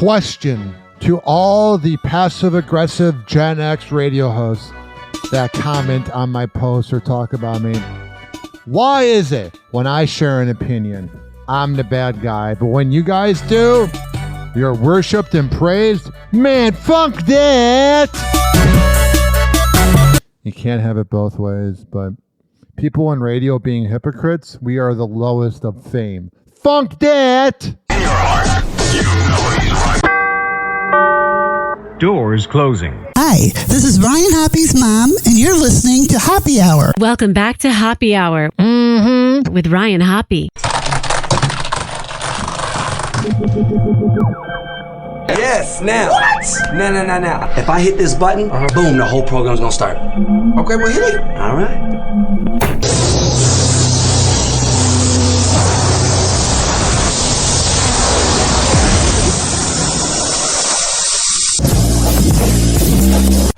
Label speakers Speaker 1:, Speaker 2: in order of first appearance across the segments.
Speaker 1: question to all the passive-aggressive Gen X radio hosts that comment on my posts or talk about me. Why is it when I share an opinion, I'm the bad guy, but when you guys do, you're worshipped and praised? Man, fuck that! You can't have it both ways, but people on radio being hypocrites, we are the lowest of fame. Funk that!
Speaker 2: In your heart, you know he's right.
Speaker 3: Doors closing.
Speaker 4: Hi, this is Ryan Hoppy's mom, and you're listening to Hoppy Hour.
Speaker 5: Welcome back to Hoppy Hour with Ryan Hoppe.
Speaker 6: Yes, now. What? Now. If I hit this button, boom, the whole program's gonna start. Okay, well, hit it. All right.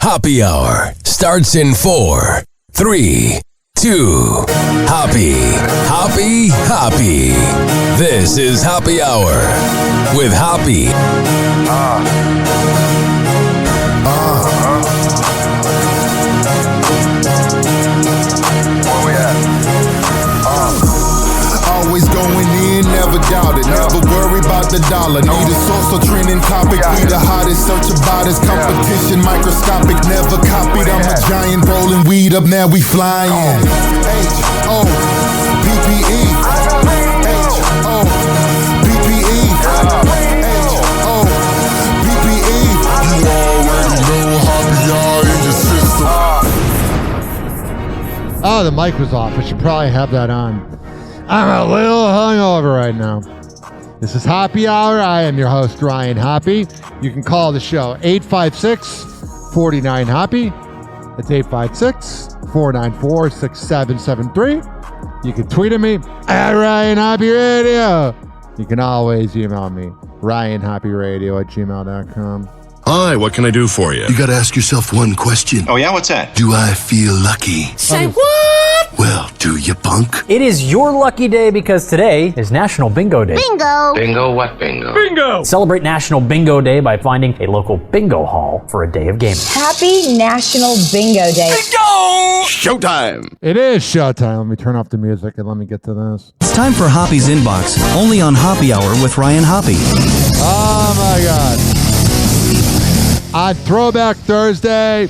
Speaker 7: Hoppy Hour starts in 4, 3, 2. Hoppy. This is Hoppy Hour with Hoppy.
Speaker 2: Where we at?
Speaker 8: Always going in, never doubt it. Never worry about the dollar. Need a source or trending topic. We the hottest, search about us. Competition microscopic, never copied. I'm a giant rolling weed up, now we flying. H-O-P-P-E. H-O-P-P-E. H-O-P-P-E. You already know Hoppy Hour in your system.
Speaker 1: Oh, the mic was off. I should probably have that on. I'm a little hungover right now. This is Hoppy Hour. I am your host, Ryan Hoppe. You can call the show 856-49-HOPPY. That's 856-494-6773. You can tweet at me at Ryan Hoppe Radio. You can always email me, ryanhoppyradio@gmail.com.
Speaker 9: Hi, what can I do for you?
Speaker 8: You gotta ask yourself one question.
Speaker 9: Oh, yeah? What's that?
Speaker 8: Do I feel lucky?
Speaker 10: Say what?
Speaker 8: Well, do you, punk?
Speaker 11: It is your lucky day because today is National Bingo Day.
Speaker 10: Bingo!
Speaker 2: Bingo what bingo?
Speaker 3: Bingo!
Speaker 11: Celebrate National Bingo Day by finding a local bingo hall for a day of gaming.
Speaker 10: Happy National Bingo Day.
Speaker 9: Bingo! Showtime!
Speaker 1: It is showtime. Let me turn off the music and let me get to this.
Speaker 12: It's time for Hoppy's Inbox, only on Hoppy Hour with Ryan Hoppe.
Speaker 1: Oh my God. On Throwback Thursday,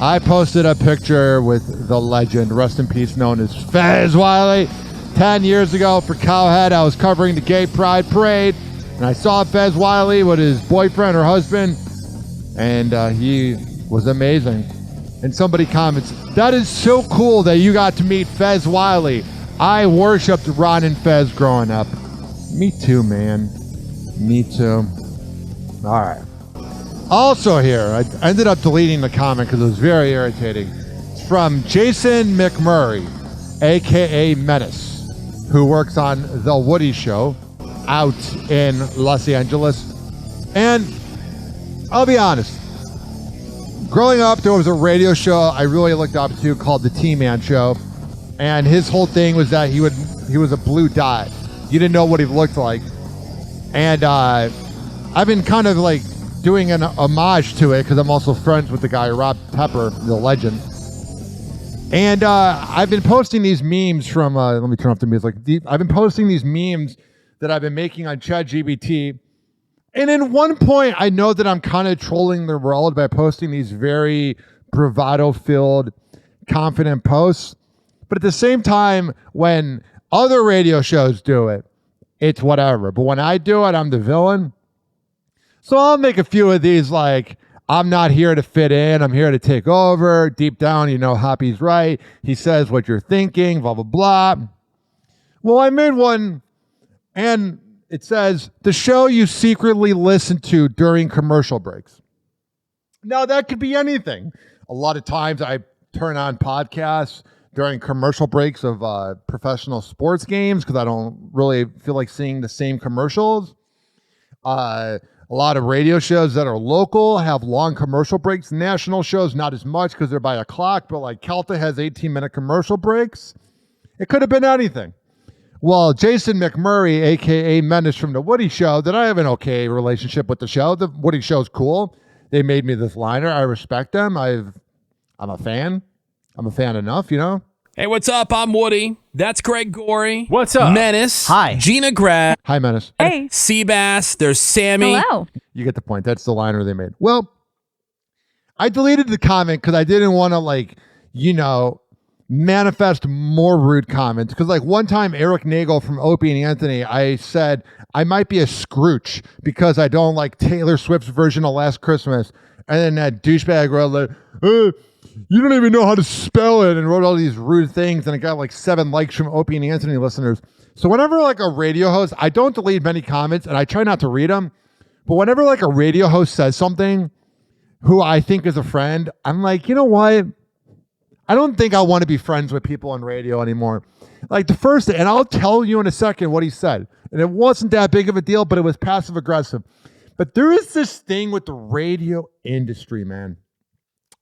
Speaker 1: I posted a picture with the legend, rest in peace, known as Fez Wiley. 10 years ago for Cowhead, I was covering the Gay Pride Parade, and I saw Fez Wiley with his boyfriend or husband, and he was amazing. And somebody comments, that is so cool that you got to meet Fez Wiley. I worshipped Ron and Fez growing up. Me too, man. Me too. All right. Also here, I ended up deleting the comment because it was very irritating. It's from Jason McMurray, a.k.a. Menace, who works on The Woody Show out in Los Angeles. And I'll be honest, growing up, there was a radio show I really looked up to called The T-Man Show. And his whole thing was that he was a blue dot. You didn't know what he looked like. And I've been kind of like doing an homage to it because I'm also friends with the guy, Rob Pepper, the legend. And I've been posting these memes from, let me turn off the music. I've been posting these memes that I've been making on ChatGPT. And in one point, I know that I'm kind of trolling the world by posting these very bravado-filled, confident posts. But at the same time, when other radio shows do it, it's whatever. But when I do it, I'm the villain. So I'll make a few of these like, I'm not here to fit in. I'm here to take over. Deep down, you know, Hoppy's right. He says what you're thinking, blah, blah, blah. Well, I made one, and it says, the show you secretly listen to during commercial breaks. Now, that could be anything. A lot of times I turn on podcasts during commercial breaks of professional sports games because I don't really feel like seeing the same commercials. A lot of radio shows that are local have long commercial breaks. National shows, not as much because they're by a clock, but like Kelta has 18-minute commercial breaks. It could have been anything. Well, Jason McMurray, a.k.a. Menace from The Woody Show, that I have an okay relationship with the show. The Woody Show's cool. They made me this liner. I respect them. I'm a fan. I'm a fan enough, you know?
Speaker 3: Hey, what's up? I'm Woody. That's Greg Gorey.
Speaker 11: What's up?
Speaker 3: Menace.
Speaker 11: Hi.
Speaker 3: Gina Grad.
Speaker 1: Hi, Menace.
Speaker 13: Hey.
Speaker 3: Seabass. There's Sammy.
Speaker 13: Hello.
Speaker 1: You get the point. That's the liner they made. Well, I deleted the comment because I didn't want to, manifest more rude comments. Because, one time, Eric Nagel from Opie and Anthony, I said, I might be a Scrooge because I don't like Taylor Swift's version of Last Christmas. And then that douchebag wrote, you don't even know how to spell it, and wrote all these rude things, and I got 7 likes from Opie and Anthony listeners. So whenever a radio host, I don't delete many comments, and I try not to read them, but whenever a radio host says something who I think is a friend, I'm like, you know what? I don't think I want to be friends with people on radio anymore. The first, and I'll tell you in a second what he said, and it wasn't that big of a deal, but it was passive aggressive. But there is this thing with the radio industry, man.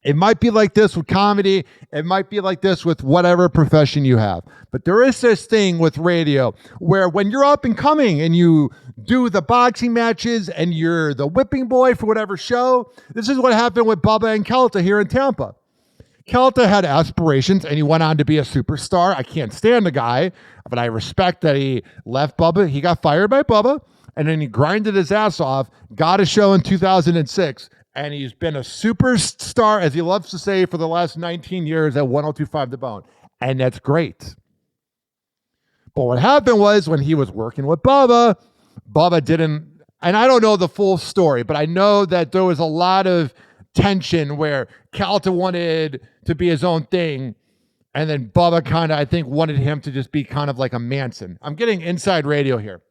Speaker 1: It might be like this with comedy. It might be like this with whatever profession you have. But there is this thing with radio where when you're up and coming and you do the boxing matches and you're the whipping boy for whatever show, this is what happened with Bubba and Kelta here in Tampa. Kelta had aspirations and he went on to be a superstar. I can't stand the guy, but I respect that he left Bubba. He got fired by Bubba and then he grinded his ass off, got a show in 2006. And he's been a superstar, as he loves to say, for the last 19 years at 102.5 The Bone. And that's great. But what happened was when he was working with Bubba didn't, and I don't know the full story, but I know that there was a lot of tension where Calta wanted to be his own thing. And then Bubba kind of, I think, wanted him to just be kind of like a Manson. I'm getting inside radio here.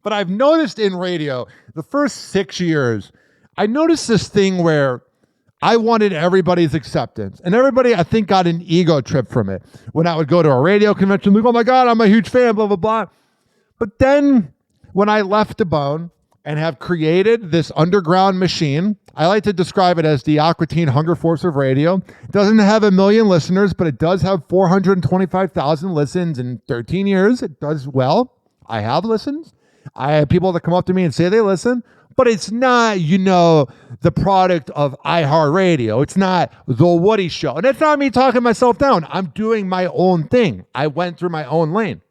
Speaker 1: But I've noticed in radio, the first 6 years, I noticed this thing where I wanted everybody's acceptance. And everybody, I think, got an ego trip from it. When I would go to a radio convention, like, oh my God, I'm a huge fan, blah, blah, blah. But then when I left the Bone and have created this underground machine, I like to describe it as the Aqua Teen Hunger Force of radio. It doesn't have 1 million listeners, but it does have 425,000 listens in 13 years. It does well. I have listens. I have people that come up to me and say they listen. But it's not, the product of iHeartRadio. It's not The Woody Show. And it's not me talking myself down. I'm doing my own thing. I went through my own lane.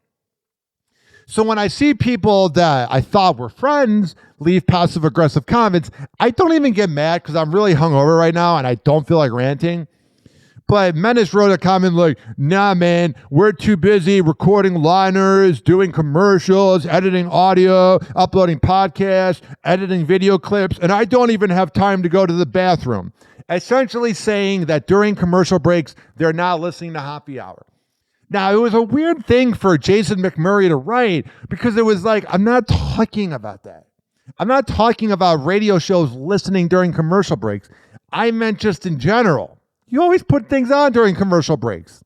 Speaker 1: So when I see people that I thought were friends leave passive-aggressive comments, I don't even get mad because I'm really hungover right now and I don't feel like ranting. But Menace wrote a comment like, nah, man, we're too busy recording liners, doing commercials, editing audio, uploading podcasts, editing video clips, and I don't even have time to go to the bathroom. Essentially saying that during commercial breaks, they're not listening to Happy Hour. Now, it was a weird thing for Jason McMurray to write because it was like, I'm not talking about that. I'm not talking about radio shows listening during commercial breaks. I meant just in general. You always put things on during commercial breaks.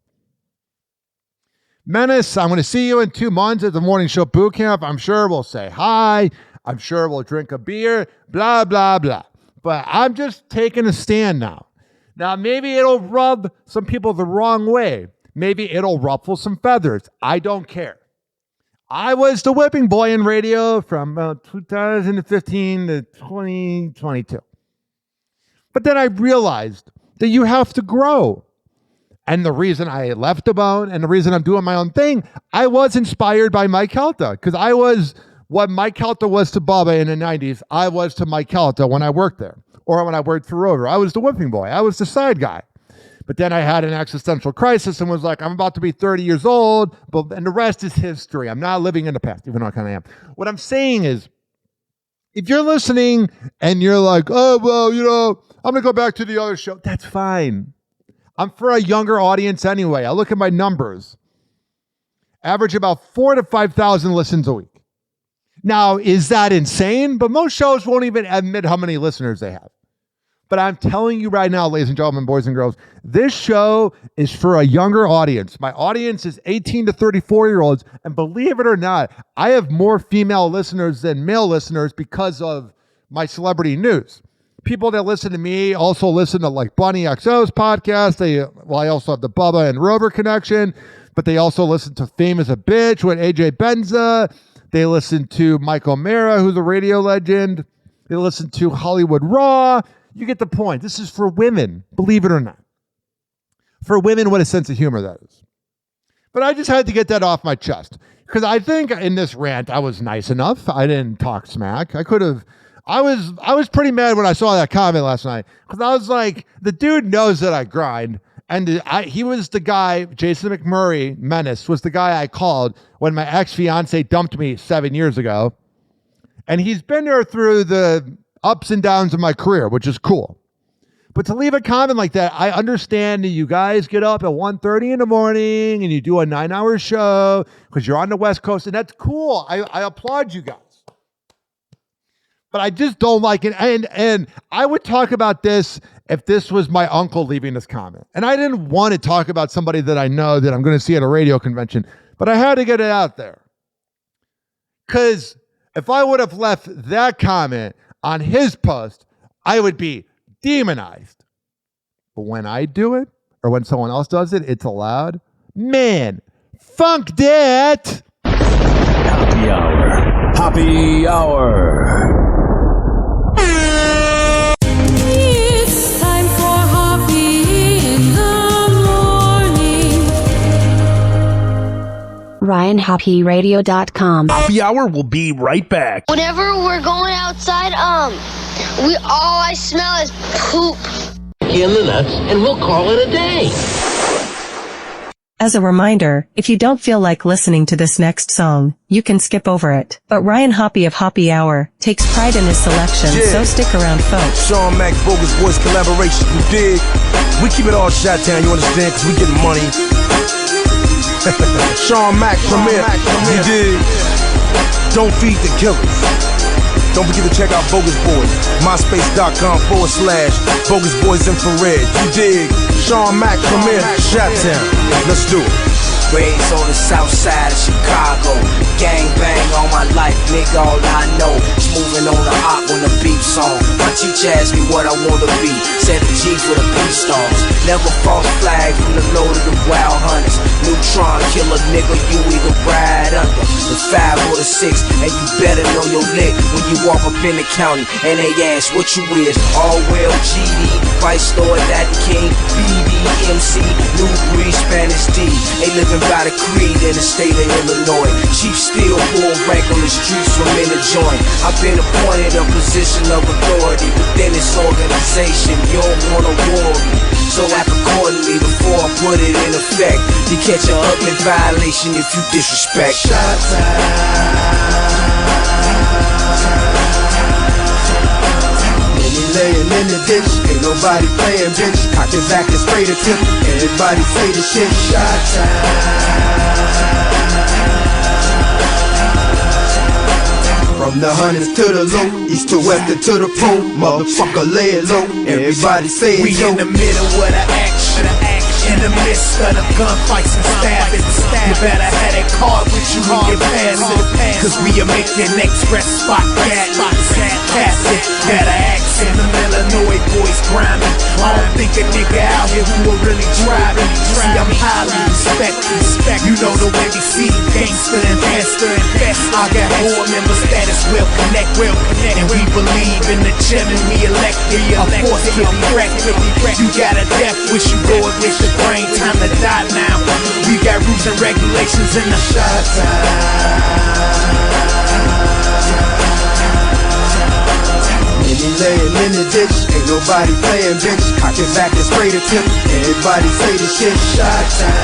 Speaker 1: Menace, I'm going to see you in 2 months at the morning show boot camp. I'm sure we'll say hi. I'm sure we'll drink a beer, blah, blah, blah. But I'm just taking a stand now. Now, maybe it'll rub some people the wrong way. Maybe it'll ruffle some feathers. I don't care. I was the whipping boy in radio from 2015 to 2022. But then I realized that you have to grow. And the reason I left the Bone and the reason I'm doing my own thing, I was inspired by Mike Kelta because I was what Mike Kelta was to Bubba in the 90s. I was to Mike Kelta when I worked there or when I worked for Rover. I was the whipping boy. I was the side guy. But then I had an existential crisis and was like, I'm about to be 30 years old, and the rest is history. I'm not living in the past, even though I kind of am. What I'm saying is, if you're listening and you're like, oh, well, I'm going to go back to the other show, that's fine. I'm for a younger audience anyway. I look at my numbers. Average about 4,000 to 5,000 listens a week. Now, is that insane? But most shows won't even admit how many listeners they have. But I'm telling you right now, ladies and gentlemen, boys and girls, this show is for a younger audience. My audience is 18 to 34-year-olds. And believe it or not, I have more female listeners than male listeners because of my celebrity news. People that listen to me also listen to like Bunny XO's podcast. I also have the Bubba and Rover connection. but they also listen to Fame as a Bitch with AJ Benza. They listen to Mike O'Mara, who's a radio legend. They listen to Hollywood Raw. You get the point. This is for women, believe it or not. For women with a sense of humor, that is. But I just had to get that off my chest. Because I think in this rant, I was nice enough. I didn't talk smack. I could have... I was pretty mad when I saw that comment last night. Because I was like, the dude knows that I grind. And he was the guy, Jason McMurray, Menace, was the guy I called when my ex-fiance dumped me 7 years ago. And he's been there through the ups and downs of my career, which is cool. But to leave a comment like that, I understand that you guys get up at 1:30 in the morning and you do a 9-hour show because you're on the West Coast, and that's cool. I applaud you guys. But I just don't like it. And I would talk about this if this was my uncle leaving this comment. And I didn't want to talk about somebody that I know that I'm going to see at a radio convention, but I had to get it out there. Because if I would have left that comment on his post, I would be demonized. But when I do it, or when someone else does it, it's allowed. Man, funk that.
Speaker 7: Happy Hour. Happy Hour.
Speaker 13: It's time for Hoppe in the morning.
Speaker 14: RyanHoppeRadio.com.
Speaker 15: Happy Hour will be right back.
Speaker 16: Whenever we're going outside, all I smell is poop.
Speaker 17: In the nuts, and we'll call it a day.
Speaker 18: As a reminder, if you don't feel like listening to this next song, you can skip over it. But Ryan Hoppe of Happy Hour takes pride in his selection, so stick around, folks.
Speaker 19: Sean Mac, Bogus Boys collaboration, you dig? We keep it all Chi-Town, you understand? Because we getting money. Sean Mac, Premier, you dig? Don't feed the killers. Don't forget to check out Bogus Boys, myspace.com/Bogus Boys Infrared. You dig? Sean Mac, Premier, Chi-Town. Let's do it.
Speaker 20: Raised on the south side of Chicago. Gang bang all my life, nigga, all I know is moving on the op on the beats song. My teacher asked me what I wanna be. Said the G for the beat stars. Never false flag from the low to the wild hunters. Neutron killer nigga, you either ride under the 5 or the 6. And you better know your lick when you walk up in the county and they ask what you is. All well GD, Vice Lord, Daddy King, BB, MC, New Breed, Spanish D. They living by the creed in the state of Illinois. Chief still pull rank on the streets from in the joint. I've been appointed a position of authority within this organization. You don't wanna war me, so act accordingly before I put it in effect. You catch an ugly violation if you disrespect.
Speaker 21: Laying in the ditch, ain't nobody playing, bitch. Cock his back and spray the tip. Everybody say the shit. Shot time. From the hundreds to the low, east to west and to the pole. Motherfucker, lay it low. Everybody say it,
Speaker 15: we in the middle of the action. In the midst of the gunfights and stabbing. You better have that card with you when you pass it. Cause we are making express spot gas. Fantastic. Better ask in the Illinois boys grinding. I don't think a nigga out here who will really drive it. See, I'm highly respected. You know the way we see gangster and faster and best. I got board members that is well connected. And we believe in the gym and we elected. A force to be wrecked. You got a death wish, you go against the brain. Time to die now. We got rules and regulations in the shot time.
Speaker 21: Laying in the ditch, ain't nobody playing, bitch. Cock his back and spray the tip. Everybody say the shit. Shot time.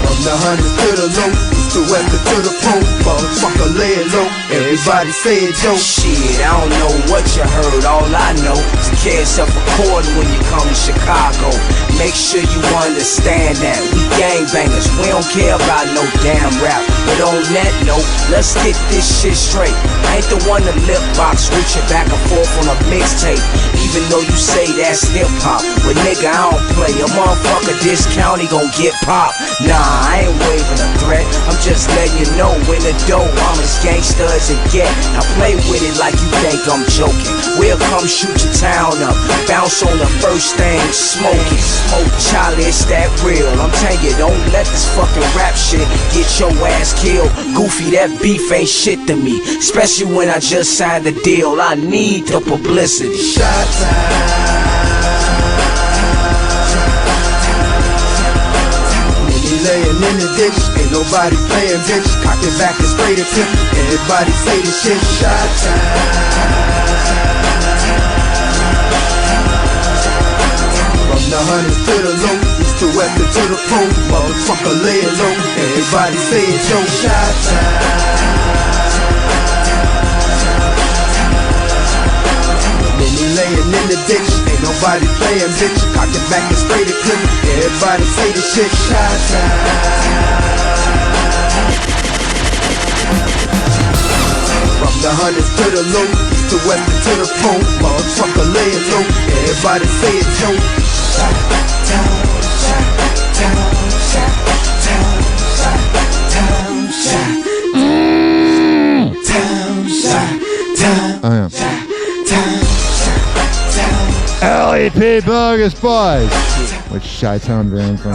Speaker 21: From the hundreds to the low, east to west and to the pole. Motherfucker, lay it low. Everybody say it, Joe.
Speaker 20: Shit, I don't know what you heard. All I know is care self-recording when you come to Chicago. Make sure you understand that we gangbangers. We don't care about no damn rap. But on that note, let's get this shit straight. I ain't the one to lip box, reaching back and forth on a mixtape. Even though you say that's hip-hop. But nigga, I don't play. A motherfucker this county gon' get popped. Nah, I ain't waving a threat. I'm just letting you know when the dough, I'm as gangsta as it get. Now play with it like you think I'm joking. We'll come shoot your town up, bounce on the first thing, smoke it. Charlie, it's that real. I'm telling you, don't let this fucking rap shit get your ass killed. Goofy, that beef ain't shit to me, especially when I just signed the deal. I need the publicity.
Speaker 21: Shot time. Laying in the ditch, ain't nobody playing bitch. Cock it back and spray the tip. Everybody say the shit. Shot time. From the hundreds to the low, east to west to the pole. Motherfucker lay it low. Everybody say it, yo. Shot time. Laying in the ditch, ain't nobody playing bitch. Cock it back and spray the clip. Everybody say the shit. Shot time. From the hundreds to the low, east to west to the pole. Motherfucker lay it low. Everybody say it, yo. Shot time, shot time, shot time, shot time, shot time, shot time,
Speaker 1: Oh, yeah.
Speaker 21: shot time.
Speaker 1: LEP Bogus Boys with Chi-Town Van from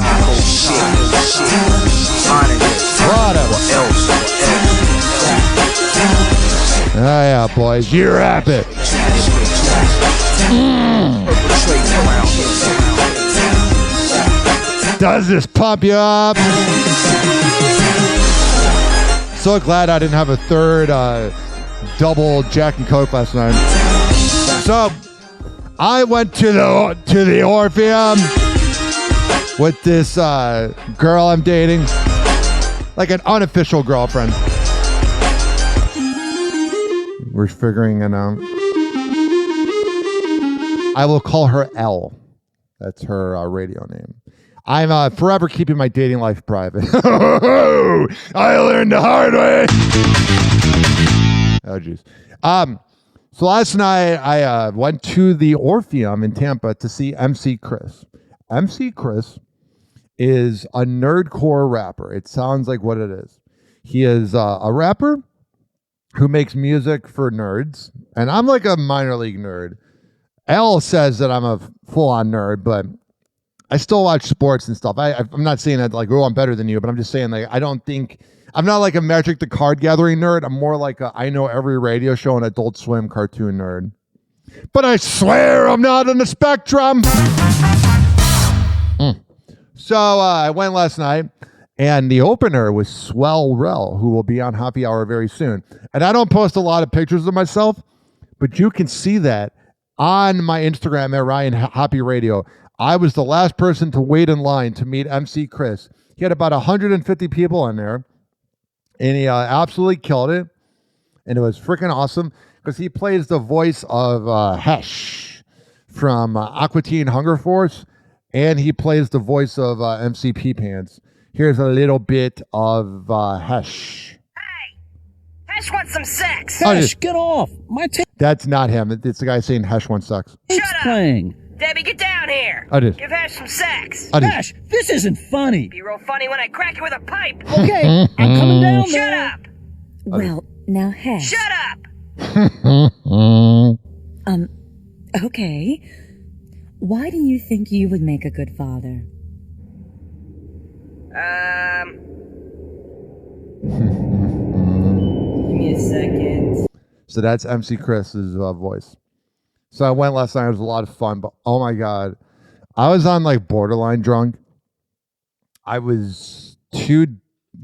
Speaker 1: Oh yeah, boys, you rap it. Does this pump you up? So glad I didn't have a third double Jack and Coke last night. So I went to the Orpheum with this girl I'm dating, like an unofficial girlfriend. We're figuring it out. I will call her L. That's her radio name. I'm forever keeping my dating life private. I learned the hard way. Oh, jeez. So last night, I went to the Orpheum in Tampa to see MC Chris. MC Chris is a nerdcore rapper. It sounds like what it is. He is a rapper who makes music for nerds, and I'm like a minor league nerd. L says that I'm a full-on nerd, but I still watch sports and stuff. I'm not saying that like, oh, I'm better than you, but I'm just saying like I don't think... I'm not like a Magic the Card Gathering nerd. I'm more like I know every radio show and Adult Swim cartoon nerd. But I swear I'm not on the spectrum. So I went last night, and the opener was Swell Rel, who will be on Happy Hour very soon. And I don't post a lot of pictures of myself, but you can see that on my Instagram at Ryan Happy Radio. I was the last person to wait in line to meet MC Chris. He had about 150 people in there. And he absolutely killed it. And it was freaking awesome because he plays the voice of Hesh from Aqua Teen Hunger Force. And he plays the voice of MCP Pants. Here's a little bit of Hesh.
Speaker 4: Hey! Hesh wants some sex!
Speaker 22: Hesh, get off!
Speaker 1: That's not him. It's the guy saying Hesh wants sex.
Speaker 4: Shut up!
Speaker 22: Playing.
Speaker 4: Debbie, get down here!
Speaker 1: I did.
Speaker 4: Give Hesh some sex!
Speaker 22: Hesh, this isn't funny!
Speaker 4: Be real funny when I crack you with a pipe!
Speaker 22: Okay, I'm coming down
Speaker 4: Shut
Speaker 22: there.
Speaker 4: up!
Speaker 23: Well, now, Hesh.
Speaker 4: Shut up!
Speaker 23: Okay. Why do you think you would make a good father?
Speaker 4: Give me a second.
Speaker 1: So that's MC Chris's voice. So I went last night. It was a lot of fun, but oh my God. I was on like borderline drunk. I was 2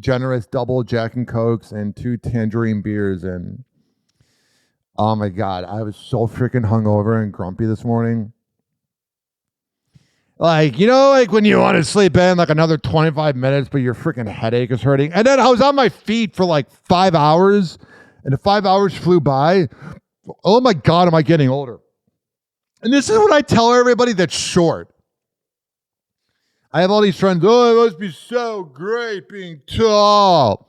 Speaker 1: generous double Jack and Cokes and 2 tangerine beers. And oh my God, I was so freaking hungover and grumpy this morning. Like, you know, like when you want to sleep in like another 25 minutes, but your freaking headache is hurting. And then I was on my feet for like 5 hours, and the 5 hours flew by. Oh my God, am I getting older? And this is what I tell everybody that's short. I have all these friends, oh, it must be so great being tall.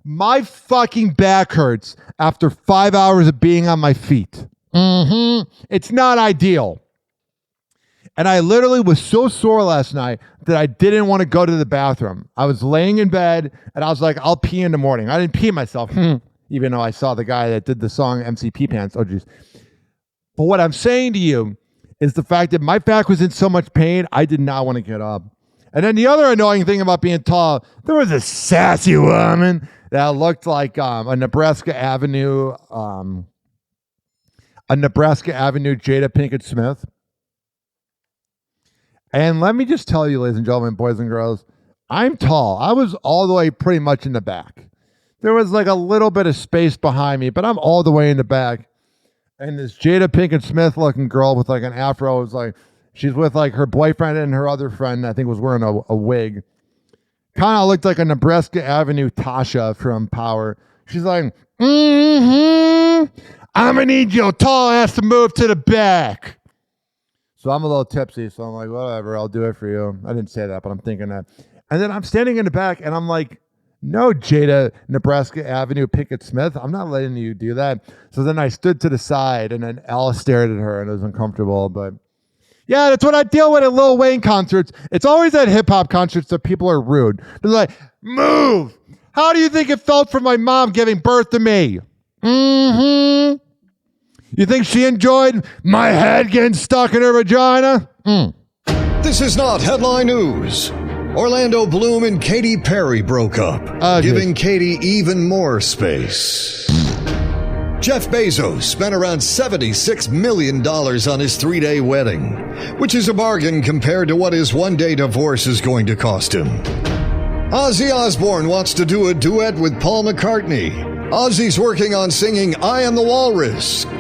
Speaker 1: My fucking back hurts after 5 hours of being on my feet. It's not ideal. And I literally was so sore last night that I didn't want to go to the bathroom. I was laying in bed and I was like, I'll pee in the morning. I didn't pee myself, even though I saw the guy that did the song MCP Pants. Oh, geez. But what I'm saying to you is the fact that my back was in so much pain, I did not want to get up. And then the other annoying thing about being tall, there was a sassy woman that looked like a Nebraska Avenue Jada Pinkett Smith. And let me just tell you, ladies and gentlemen, boys and girls, I'm tall. I was all the way pretty much in the back. There was like a little bit of space behind me, but I'm all the way in the back. And this Jada Pinkett Smith looking girl with like an afro was like, she's with like her boyfriend and her other friend, I think was wearing a wig. Kind of looked like a Nebraska Avenue Tasha from Power. She's like, I'm going to need your tall ass to move to the back. So I'm a little tipsy, so I'm like, whatever, I'll do it for you. I didn't say that, but I'm thinking that. And then I'm standing in the back, and I'm like, no, Jada, Nebraska Avenue, Pinkett Smith, I'm not letting you do that. So then I stood to the side, and then Alice stared at her, and it was uncomfortable. But yeah, that's what I deal with at Lil Wayne concerts. It's always at hip-hop concerts that people are rude. They're like, move! How do you think it felt for my mom giving birth to me? You think she enjoyed my head getting stuck in her vagina?
Speaker 5: This is not headline news. Orlando Bloom and Katy Perry broke up, giving Katy even more space. Jeff Bezos spent around $76 million on his 3-day wedding, which is a bargain compared to what his one-day divorce is going to cost him. Ozzy Osbourne wants to do a duet with Paul McCartney. Ozzy's working on singing I Am the Walrus.
Speaker 1: Wow.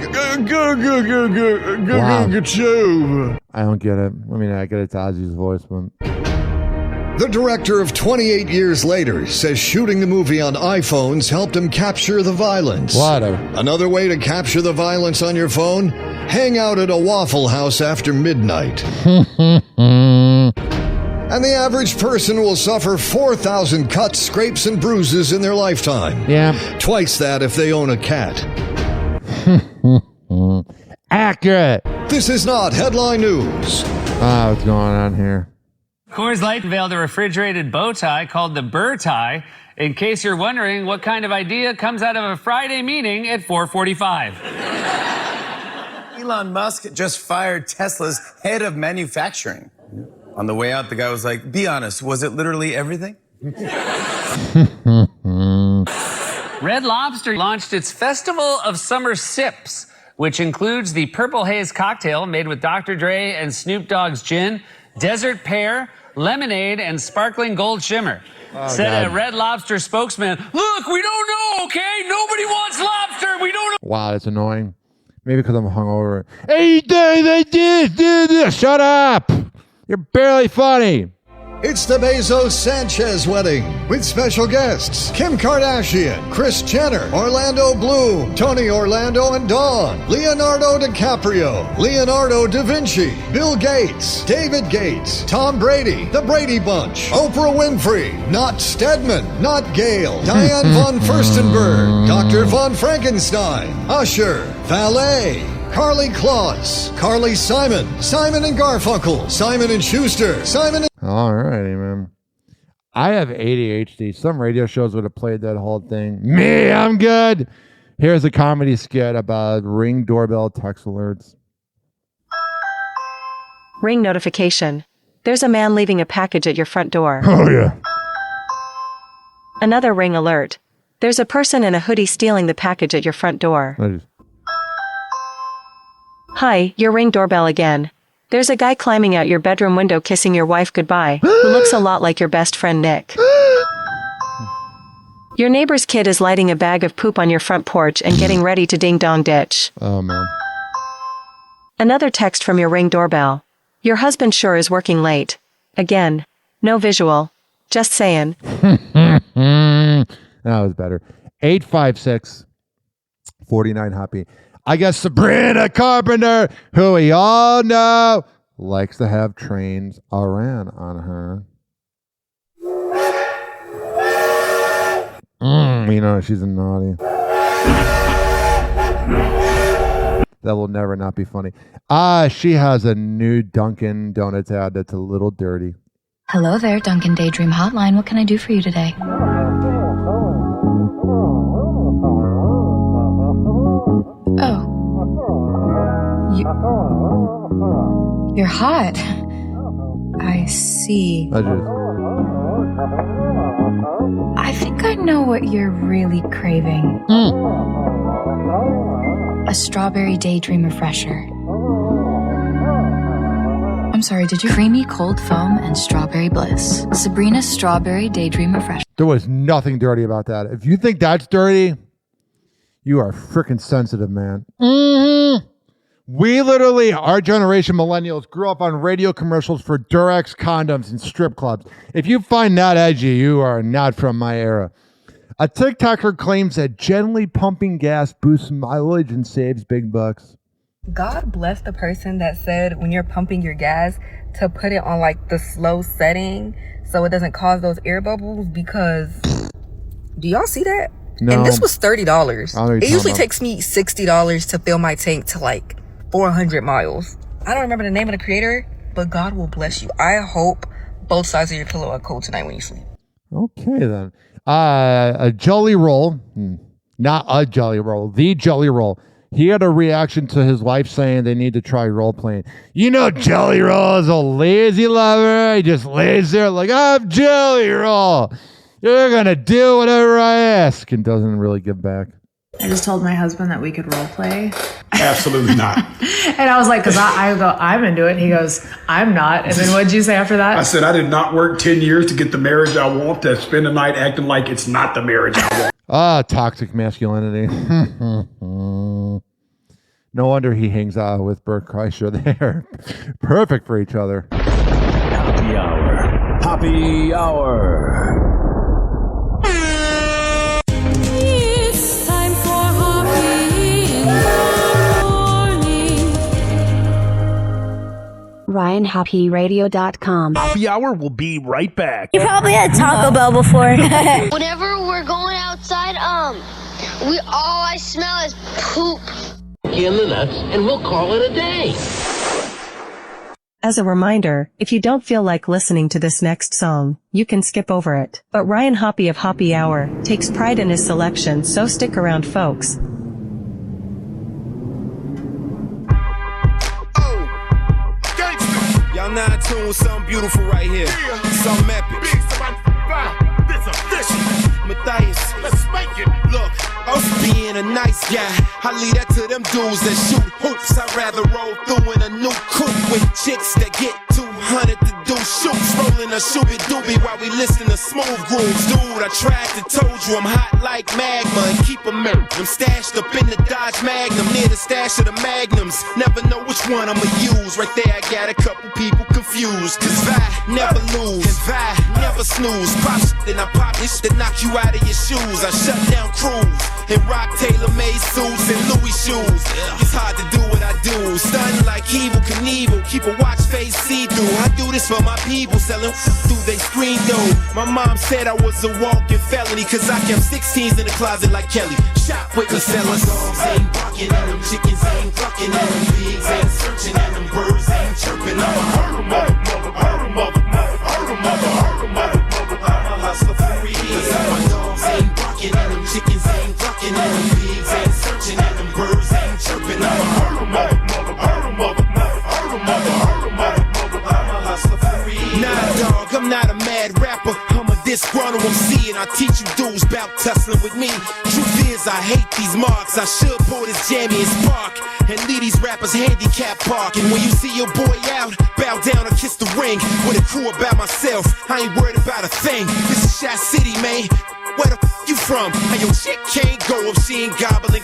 Speaker 1: I don't get it. I mean, I get it's Ozzy's voice, but...
Speaker 5: The director of 28 Years Later says shooting the movie on iPhones helped him capture the violence.
Speaker 1: Whatever.
Speaker 5: Another way to capture the violence on your phone? Hang out at a Waffle House after midnight. And the average person will suffer 4,000 cuts, scrapes, and bruises in their lifetime.
Speaker 1: Yeah.
Speaker 5: Twice that if they own a cat.
Speaker 1: Accurate.
Speaker 5: This is not headline news.
Speaker 1: What's going on here?
Speaker 6: Coors Light unveiled a refrigerated bow tie called the Burr Tie. In case you're wondering what kind of idea comes out of a Friday meeting at 4:45.
Speaker 8: Elon Musk just fired Tesla's head of manufacturing. On the way out, the guy was like, be honest, was it literally everything?
Speaker 6: Red Lobster launched its Festival of Summer Sips, which includes the Purple Haze cocktail made with Dr. Dre and Snoop Dogg's gin, Desert Pear, lemonade, and sparkling gold shimmer. Said a Red Lobster spokesman, look, we don't know, okay? Nobody wants lobster. We don't know.
Speaker 1: Wow, that's annoying. Maybe because I'm hungover. Hey, they did. Shut up. You're barely funny.
Speaker 5: It's the Bezos-Sanchez wedding with special guests Kim Kardashian, Kris Jenner, Orlando Bloom, Tony Orlando and Dawn, Leonardo DiCaprio, Leonardo da Vinci, Bill Gates, David Gates, Tom Brady, The Brady Bunch, Oprah Winfrey, not Stedman, not Gail, Diane von Furstenberg, Dr. von Frankenstein, Usher, Valet, Carly Cloudz, Carly Simon, Simon and Garfunkel, Simon and Schuster, Simon and...
Speaker 1: All righty, man. I have ADHD. Some radio shows would have played that whole thing. Me, I'm good. Here's a comedy skit about Ring doorbell text alerts.
Speaker 18: Ring notification. There's a man leaving a package at your front door.
Speaker 1: Oh, yeah.
Speaker 18: Another Ring alert. There's a person in a hoodie stealing the package at your front door. Hi, your Ring doorbell again. There's a guy climbing out your bedroom window kissing your wife goodbye, who looks a lot like your best friend Nick. Your neighbor's kid is lighting a bag of poop on your front porch and getting ready to ding-dong ditch.
Speaker 1: Oh, man.
Speaker 18: Another text from your Ring doorbell. Your husband sure is working late. Again. No visual. Just saying.
Speaker 1: That was better. 856-49 Hoppe. I guess Sabrina Carpenter, who we all know, likes to have trains ran on her. You know, she's a naughty. That will never not be funny. She has a new Dunkin' Donuts ad that's a little dirty.
Speaker 2: Hello there, Dunkin' Daydream Hotline. What can I do for you today? Oh. You're hot. I see. I think I know what you're really craving. A strawberry daydream refresher. I'm sorry, did you creamy cold foam and strawberry bliss? Sabrina's strawberry daydream refresher.
Speaker 1: There was nothing dirty about that. If you think that's dirty, you are freaking sensitive, man. We literally, our generation, millennials, grew up on radio commercials for Durex condoms and strip clubs. If you find that edgy, you are not from my era. A TikToker claims that gently pumping gas boosts mileage and saves big bucks.
Speaker 9: God bless the person that said when you're pumping your gas to put it on like the slow setting so it doesn't cause those air bubbles, because do y'all see that?
Speaker 1: No.
Speaker 9: And this was $30. It usually
Speaker 1: about.
Speaker 9: takes me $60 to fill my tank to like 400 miles. I don't remember the name of the creator, but God will bless you. I hope both sides of your pillow are cold tonight when you sleep.
Speaker 1: Okay, then. A Jelly Roll, not a Jelly Roll, the Jelly Roll. He had a reaction to his wife saying they need to try role playing. You know, Jelly Roll is a lazy lover. He just lays there like, I'm Jelly Roll. You're going to do whatever I ask, and doesn't really give back.
Speaker 10: I just told my husband that we could role play.
Speaker 24: Absolutely not.
Speaker 10: And I was like, because I go, I'm into it. He goes, I'm not. And then what did you say after that?
Speaker 24: I said, I did not work 10 years to get the marriage I want, to spend the night acting like it's not the marriage I want.
Speaker 1: Toxic masculinity. No wonder he hangs out with Bert Kreischer. They're perfect for each other.
Speaker 7: Happy Hour. Happy Hour.
Speaker 13: It's time for Hoppe in the morning.
Speaker 14: RyanHappyRadio.com.
Speaker 25: Happy Hour will be right back.
Speaker 16: You probably had Taco Bell before. Whenever we're going outside, all I smell is poop.
Speaker 17: In the nuts, and we'll call it a day.
Speaker 18: As a reminder, if you don't feel like listening to this next song, you can skip over it. But Ryan Hoppe of Happy Hour takes pride in his selection, so stick around, folks.
Speaker 26: Y'all now in tune with something beautiful right here. Something epic. This official. Matthias, let's make it. Look, us being a nice guy, I leave that to them dudes that shoot hoops. I'd rather roll through in a new coupe with chicks that get 200 to do shoots. Rolling a shooby doobie while we listen to smooth grooves. Dude, I tried to told you I'm hot like magma and keep them mirror. I'm stashed up in the Dodge Magnum near the stash of the Magnums. Never know which one I'ma use. Right there, I got a couple people confused. Cause I never lose, and I never snooze. Pop shit, then I pop this shit to knock you out of your shoes. I shut down crews and rock tailor-made suits and Louis shoes. It's hard to do what I do. Stunning like Evil Knievel. Keep a watch face see-through. I do this for my people selling through they screen though. My mom said I was a walking felony cause I kept 16s in the closet like Kelly. Shop with the sellers. Dogs ain't barking and them chickens ain't clucking and them pigs ain't searching and them birds ain't chirping. I'ma hurt 'em, hurt 'em, hurt 'em, hurt 'em, hurt 'em, hurt 'em. I'm a hustler for real. Cause my dogs ain't barking and them chickens ain't clucking and them pigs ain't searching and them birds ain't chirping. I'ma hurt 'em, hurt 'em, hurt 'em, hurt 'em, hurt 'em, hurt 'em, hurt 'em. I'm a hustler for real. Nah, dog, I'm not a mad rapper. I'm a disgruntled MC and I teach you dudes about tussling with me. Truth is, I hate these marks. I should pull this jammy and spark and leave these rappers handicap park. And when you see your boy out, bow down or kiss the ring. With a crew about myself, I ain't worried about a thing. This is Shot City, man. Where the f you from? And your chick can't go if she ain't gobbling.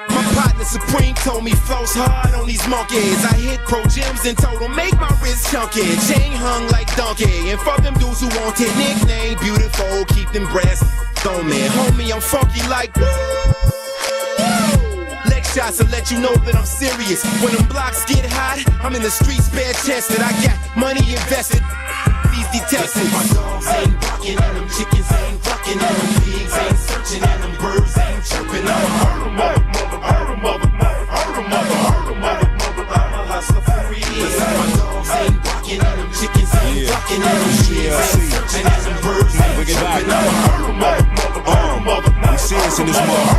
Speaker 26: My partner Supreme told me flows hard on these monkeys. I hit pro gyms and told them make my wrist chunky. Chain hung like donkey. And for them dudes who want it, nickname beautiful. Keep them brass on me. Homie, I'm funky like woo. Leg shots to let you know that I'm serious. When them blocks get hot, I'm in the streets bare chested. I got money invested. These detectives. My dogs ain't barking and them chickens ain't clucking and them pigs ain't searching and them birds ain't chirping. I'ma hurt 'em, hurt 'em, hurt 'em, hurt 'em, hurt 'em, hurt 'em. Check it back. We serious in this mother.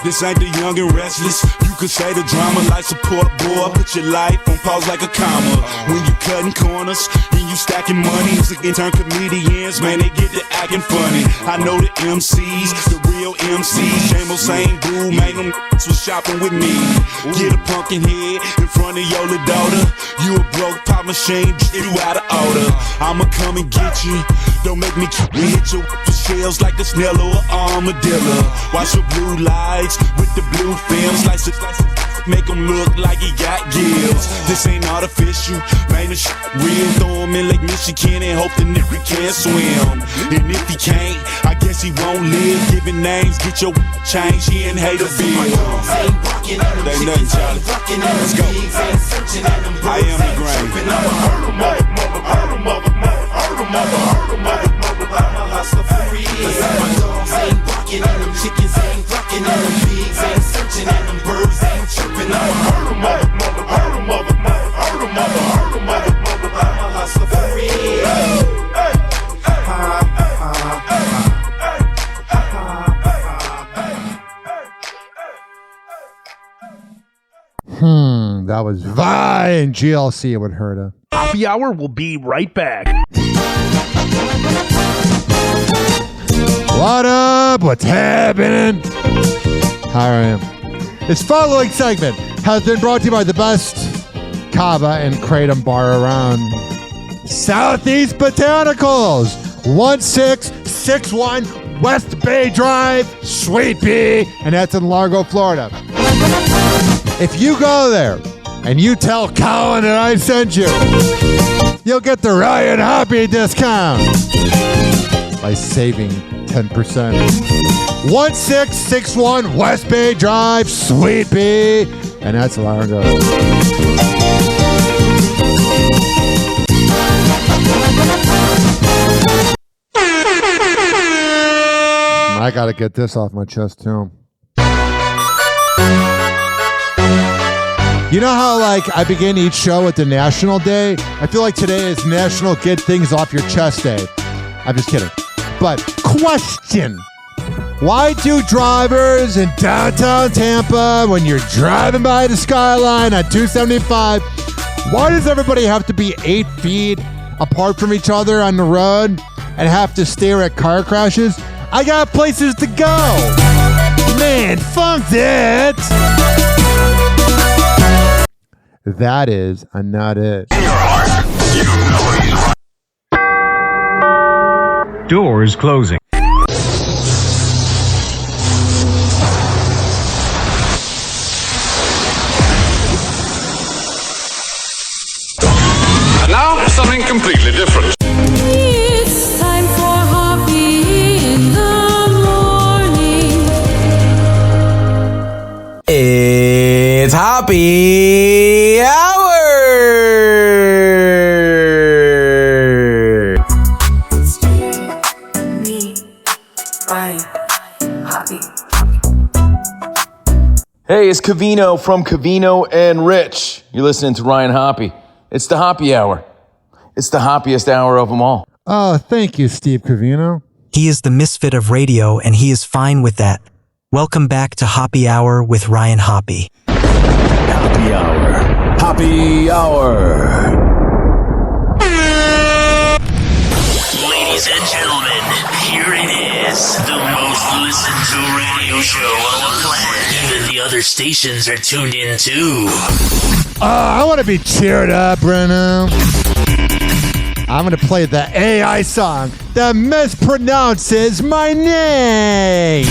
Speaker 26: This ain't the young and restless. You could say the drama like support boy. Put your life on pause like a comma. When you cutting corners and you stacking money, and turn comedians, man, they get to acting funny. I know the MCs, the real MCs. J-Mo same dude, man, them was shopping with me. Get a pumpkin head in front of your little daughter. You a broke pop machine, you out of order. I'ma come and get you. Don't make me hit you with shells like a snail or an armadillo. Watch your blue lights with the blue film. Slice it, make him look like he got gills. This ain't artificial, man, this shit real. Throw him in Lake Michigan and hope the nigga can't swim. And if he can't, I guess he won't live. Giving names, get your change, he ain't hate a bill. They nothing, Charlie. Let's go. I am the grain.
Speaker 21: Chickens ain't clucking and them pigs ain't searching and them birds ain't chirping.
Speaker 1: That was Vi and GLC with Herda.
Speaker 25: Happy Hour will be right back.
Speaker 1: What up? What's happening? How are you? This following segment has been brought to you by the best Kava and Kratom bar around. Southeast Botanicals, 1661 West Bay Drive, Sweet Pea, and that's in Largo, Florida. If you go there and you tell Colin that I sent you, you'll get the Ryan Hoppe discount by saving 10%. 1661 West Bay Drive, Sweet Pea, and that's Largo. I gotta get this off my chest too. You know how I begin each show with the National Day? I feel like today is National Get Things Off Your Chest Day. I'm just kidding. But question, why do drivers in downtown Tampa, when you're driving by the skyline on 275, why does everybody have to be 8 feet apart from each other on the road and have to stare at car crashes? I got places to go. Man, funk that. That is not it.
Speaker 3: Doors closing.
Speaker 11: And now, something completely different.
Speaker 13: It's time for Hoppe in the morning.
Speaker 12: It's Hoppe Hour!
Speaker 15: Hey, it's Cavino from Cavino and Rich. You're listening to Ryan Hoppe. It's the Hoppe Hour. It's the hoppiest hour of them all.
Speaker 1: Oh, thank you, Steve Cavino.
Speaker 19: He is the misfit of radio, and he is fine with that. Welcome back to Hoppe Hour with Ryan Hoppe.
Speaker 15: Hoppe Hour. Hoppe Hour.
Speaker 20: Ladies and gentlemen, here it is. The most listened to radio show on the planet. Even the other stations are tuned in too.
Speaker 1: I want to be cheered up, Bruno. I'm going to play the AI song that mispronounces my name.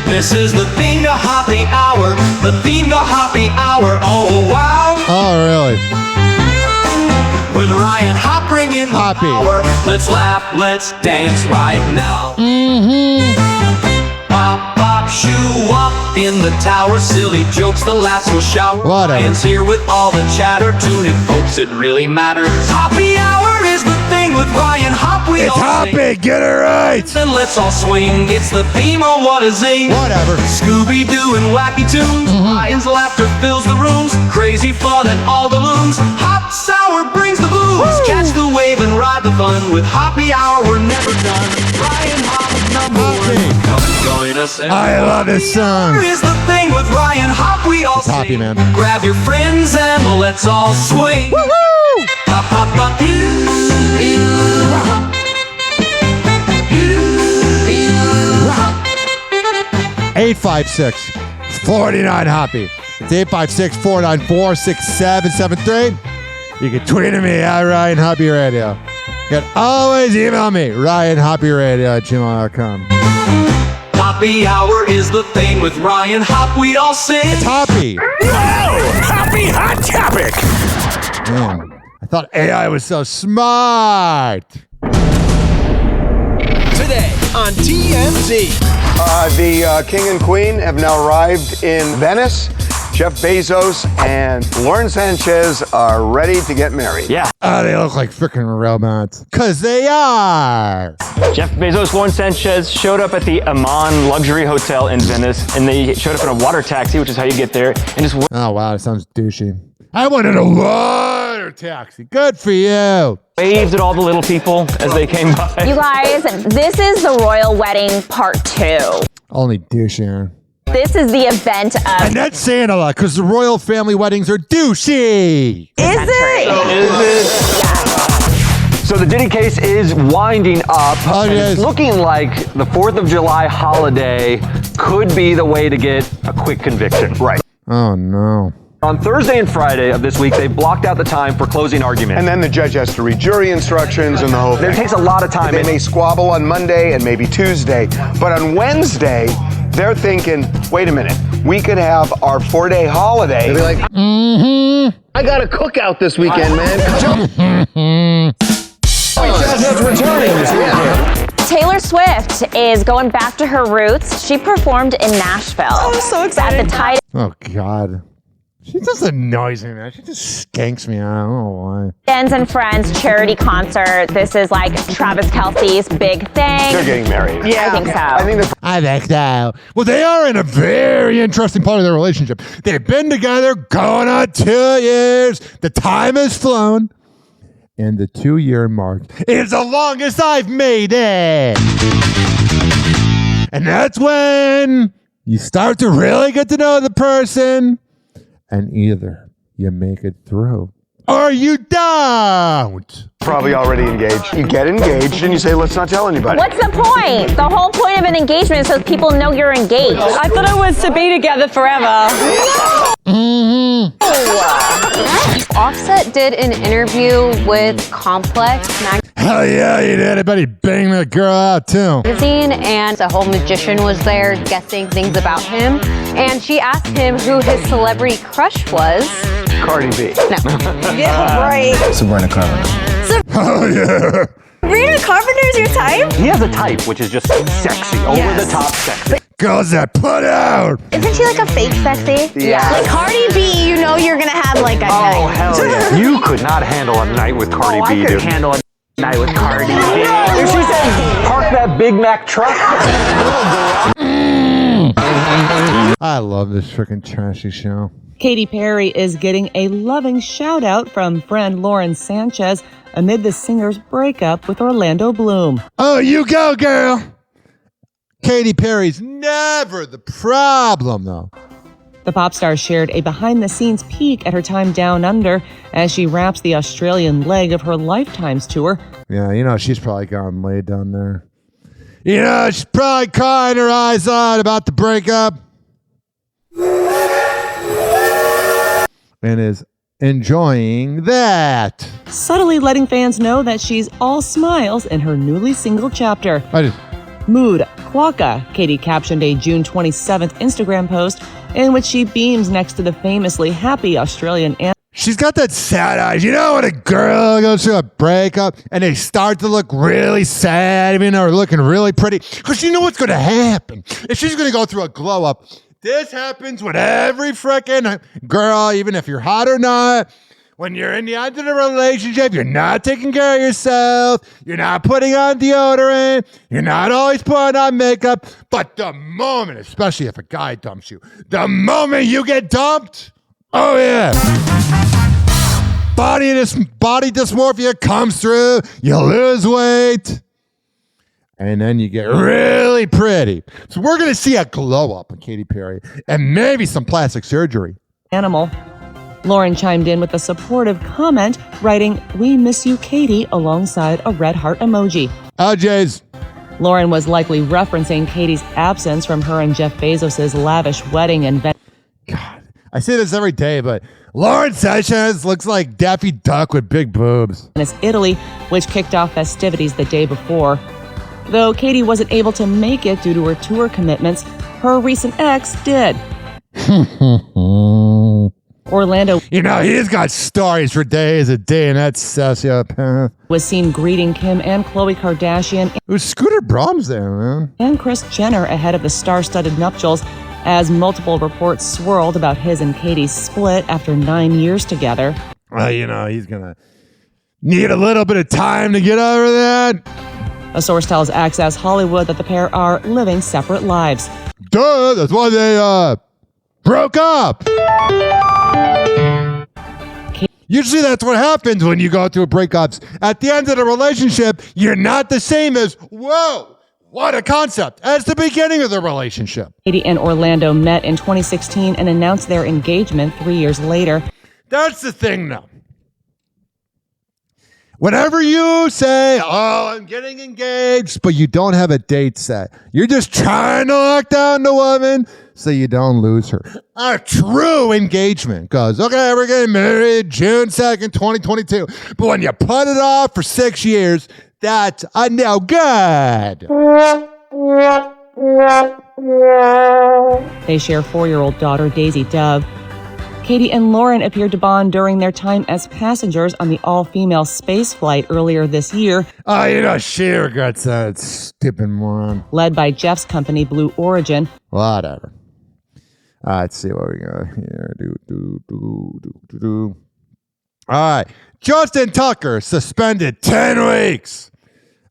Speaker 27: This is the theme to Hoppe Hour. The theme to Hoppe Hour. Oh, wow.
Speaker 1: Oh, really?
Speaker 27: With Ryan Hoppe bringing the power. Let's laugh, let's dance right now. Pop, pop, shoo up in the tower. Silly jokes, the lasso shower.
Speaker 1: Whatever.
Speaker 27: Ryan's here with all the chatter. Tune in, folks, it really matters. Hoppe Hour is the thing with Ryan Hop. We
Speaker 1: It's
Speaker 27: all
Speaker 1: Hoppe,
Speaker 27: sing.
Speaker 1: get it right.
Speaker 27: Then let's all swing. It's the theme of What a Zing.
Speaker 1: Whatever.
Speaker 27: Scooby-Doo and wacky tunes. Ryan's laughter fills the rooms. Crazy fun and all the loons. Hop Sour brings the booze. Catch the wave and ride the fun. With Hoppy Hour, we're never done. Ryan Hop, number one. Come and join us.
Speaker 1: I love this song.
Speaker 27: Here's the thing with Ryan Hop. We all
Speaker 1: It's Hoppe,
Speaker 27: sing.
Speaker 1: man.
Speaker 27: Grab your friends and let's all swing.
Speaker 1: Woo-hoo!
Speaker 27: Hop, hop, hop. Hop.
Speaker 1: 856-49 Hoppy. It's 856-494-6773. You can tweet at me at Ryan Hoppy Radio. You can always email me, RyanHoppyRadio@gmail.com.
Speaker 27: Hoppy Hour is the thing with Ryan Hop. We all sing.
Speaker 1: It's Hoppy.
Speaker 25: Whoa! Hoppy Hot Topic!
Speaker 1: Man, I thought AI was so smart.
Speaker 25: Today on TMZ.
Speaker 2: The king and queen have now arrived in Venice. Jeff Bezos and Lauren Sanchez are ready to get married.
Speaker 25: Yeah.
Speaker 1: Oh, they look like freaking robots. Because they are.
Speaker 4: Jeff Bezos, Lauren Sanchez showed up at the Aman Luxury Hotel in Venice, and they showed up in a water taxi, which is how you get there, and just
Speaker 1: Oh, wow, it sounds douchey. I wanted a water taxi. Good for you.
Speaker 4: waved at all the little people as they came by.
Speaker 5: You guys, this is the royal wedding part 2.
Speaker 1: Only douchey.
Speaker 5: This is the event of...
Speaker 1: And that's saying a lot, because the royal family weddings are douchey.
Speaker 5: Is it?
Speaker 4: So the Diddy case is winding up, and it's looking like the 4th of July holiday could be the way to get a quick conviction. Right.
Speaker 1: Oh, no.
Speaker 4: On Thursday and Friday of this week, they blocked out the time for closing argument.
Speaker 2: And then the judge has to read jury instructions and the whole thing.
Speaker 4: It takes a lot of time.
Speaker 2: They may squabble on Monday and maybe Tuesday, but on Wednesday, they're thinking, wait a minute, we could have our 4-day holiday. They'll be like, I got a cookout this weekend, man.
Speaker 5: Taylor Swift is going back to her roots. She performed in Nashville. I'm so excited. At the Tide.
Speaker 1: Oh, God. She just annoys me, man. She just skanks me. I don't know why.
Speaker 5: And Friends charity concert. This is like Travis Kelce's big thing.
Speaker 2: They're getting married.
Speaker 5: Yeah. I think so.
Speaker 1: I think so. Well, they are in a very interesting part of their relationship. They've been together going on 2 years. The time has flown. And the 2-year mark is the longest I've made it. And that's when you start to really get to know the person. And either you make it through or you don't.
Speaker 2: Probably already engaged. You get engaged and you say, let's not tell anybody.
Speaker 5: What's the point? The whole point of an engagement is so people know you're engaged. I thought it was to be together forever.
Speaker 6: Offset did an interview with Complex
Speaker 1: Hell yeah, he did. I bet he banged that girl out too.
Speaker 6: magazine, and a whole magician was there guessing things about him. And she asked him who his celebrity crush was.
Speaker 2: Cardi B.
Speaker 6: No. Yeah, right.
Speaker 4: Sabrina Carpenter.
Speaker 1: Oh yeah.
Speaker 6: Sabrina Carpenter's your type?
Speaker 4: He has a type, which is just sexy, over-the-top sexy.
Speaker 1: Girls that put out.
Speaker 6: Isn't she like a fake sexy?
Speaker 4: Yeah.
Speaker 6: Like Cardi B, you know you're gonna have like a night.
Speaker 4: Oh, hell yeah. You could not handle a night with Cardi B, dude. I could handle a night with Cardi B. If she said, park that Big Mac truck.
Speaker 1: I love this freaking trashy show.
Speaker 8: Katy Perry is getting a loving shout out from friend Lauren Sanchez amid the singer's breakup with Orlando Bloom.
Speaker 1: Oh, you go, girl. Katy Perry's never the problem, though.
Speaker 8: The pop star shared a behind-the-scenes peek at her time down under as she wraps the Australian leg of her Lifetimes tour.
Speaker 1: Yeah, you know, she's probably gone laid down there. You know, she's probably crying her eyes out about the breakup. And is enjoying that.
Speaker 8: Subtly letting fans know that she's all smiles in her newly single chapter. Mood Quokka, Katy captioned a June 27th Instagram post in which she beams next to the famously happy Australian anthem.
Speaker 1: She's got that sad eyes. You know when a girl goes through a breakup and they start to look really sad, even though they're looking really pretty? Because you know what's going to happen. If she's going to go through a glow up, this happens with every frickin' girl, even if you're hot or not. when you're in the end of the relationship, you're not taking care of yourself, you're not putting on deodorant, you're not always putting on makeup, but the moment, especially if a guy dumps you, the moment you get dumped, oh yeah, body dysmorphia comes through, you lose weight, and then you get really pretty. So we're going to see a glow up on Katy Perry and maybe some plastic surgery.
Speaker 8: Animal. Lauren chimed in with a supportive comment, writing, "We miss you, Katy," alongside a red heart emoji.
Speaker 1: LJ's.
Speaker 8: Lauren was likely referencing Katy's absence from her and Jeff Bezos' lavish wedding in Venice.
Speaker 1: God, I say this every day, but Lauren Sessions looks like Daffy Duck with big boobs.
Speaker 8: Italy, which kicked off festivities the day before. Though Katy wasn't able to make it due to her tour commitments, her recent ex did. Orlando,
Speaker 1: you know, he's got stories for days a day, and that sociopath
Speaker 8: was seen greeting Kim and Khloe Kardashian.
Speaker 1: Who's Scooter Braun's there, man?
Speaker 8: And Kris Jenner ahead of the star-studded nuptials, as multiple reports swirled about his and Katy's split after 9 years together.
Speaker 1: You know, he's gonna need a little bit of time to get over that.
Speaker 8: A source tells Access Hollywood that the pair are living separate lives.
Speaker 1: Duh, that's why they broke up. Usually that's what happens when you go through breakups. At the end of the relationship, you're not the same as, whoa, what a concept, as the beginning of the relationship.
Speaker 8: Katy and Orlando met in 2016 and announced their engagement 3 years later.
Speaker 1: That's the thing now. Whenever you say, oh, I'm getting engaged, but you don't have a date set, you're just trying to lock down the woman so you don't lose her. A true engagement goes, okay, we're getting married June 2nd, 2022. But when you put it off for 6 years, that's a no good.
Speaker 8: They share 4-year-old daughter Daisy Dove. Katy and Lauren appeared to bond during their time as passengers on the all-female space flight earlier this year.
Speaker 1: Oh, you know, she regrets that stupid moron.
Speaker 8: Led by Jeff's company, Blue Origin.
Speaker 1: Whatever. Let's see what we got here. All right. Justin Tucker suspended 10 weeks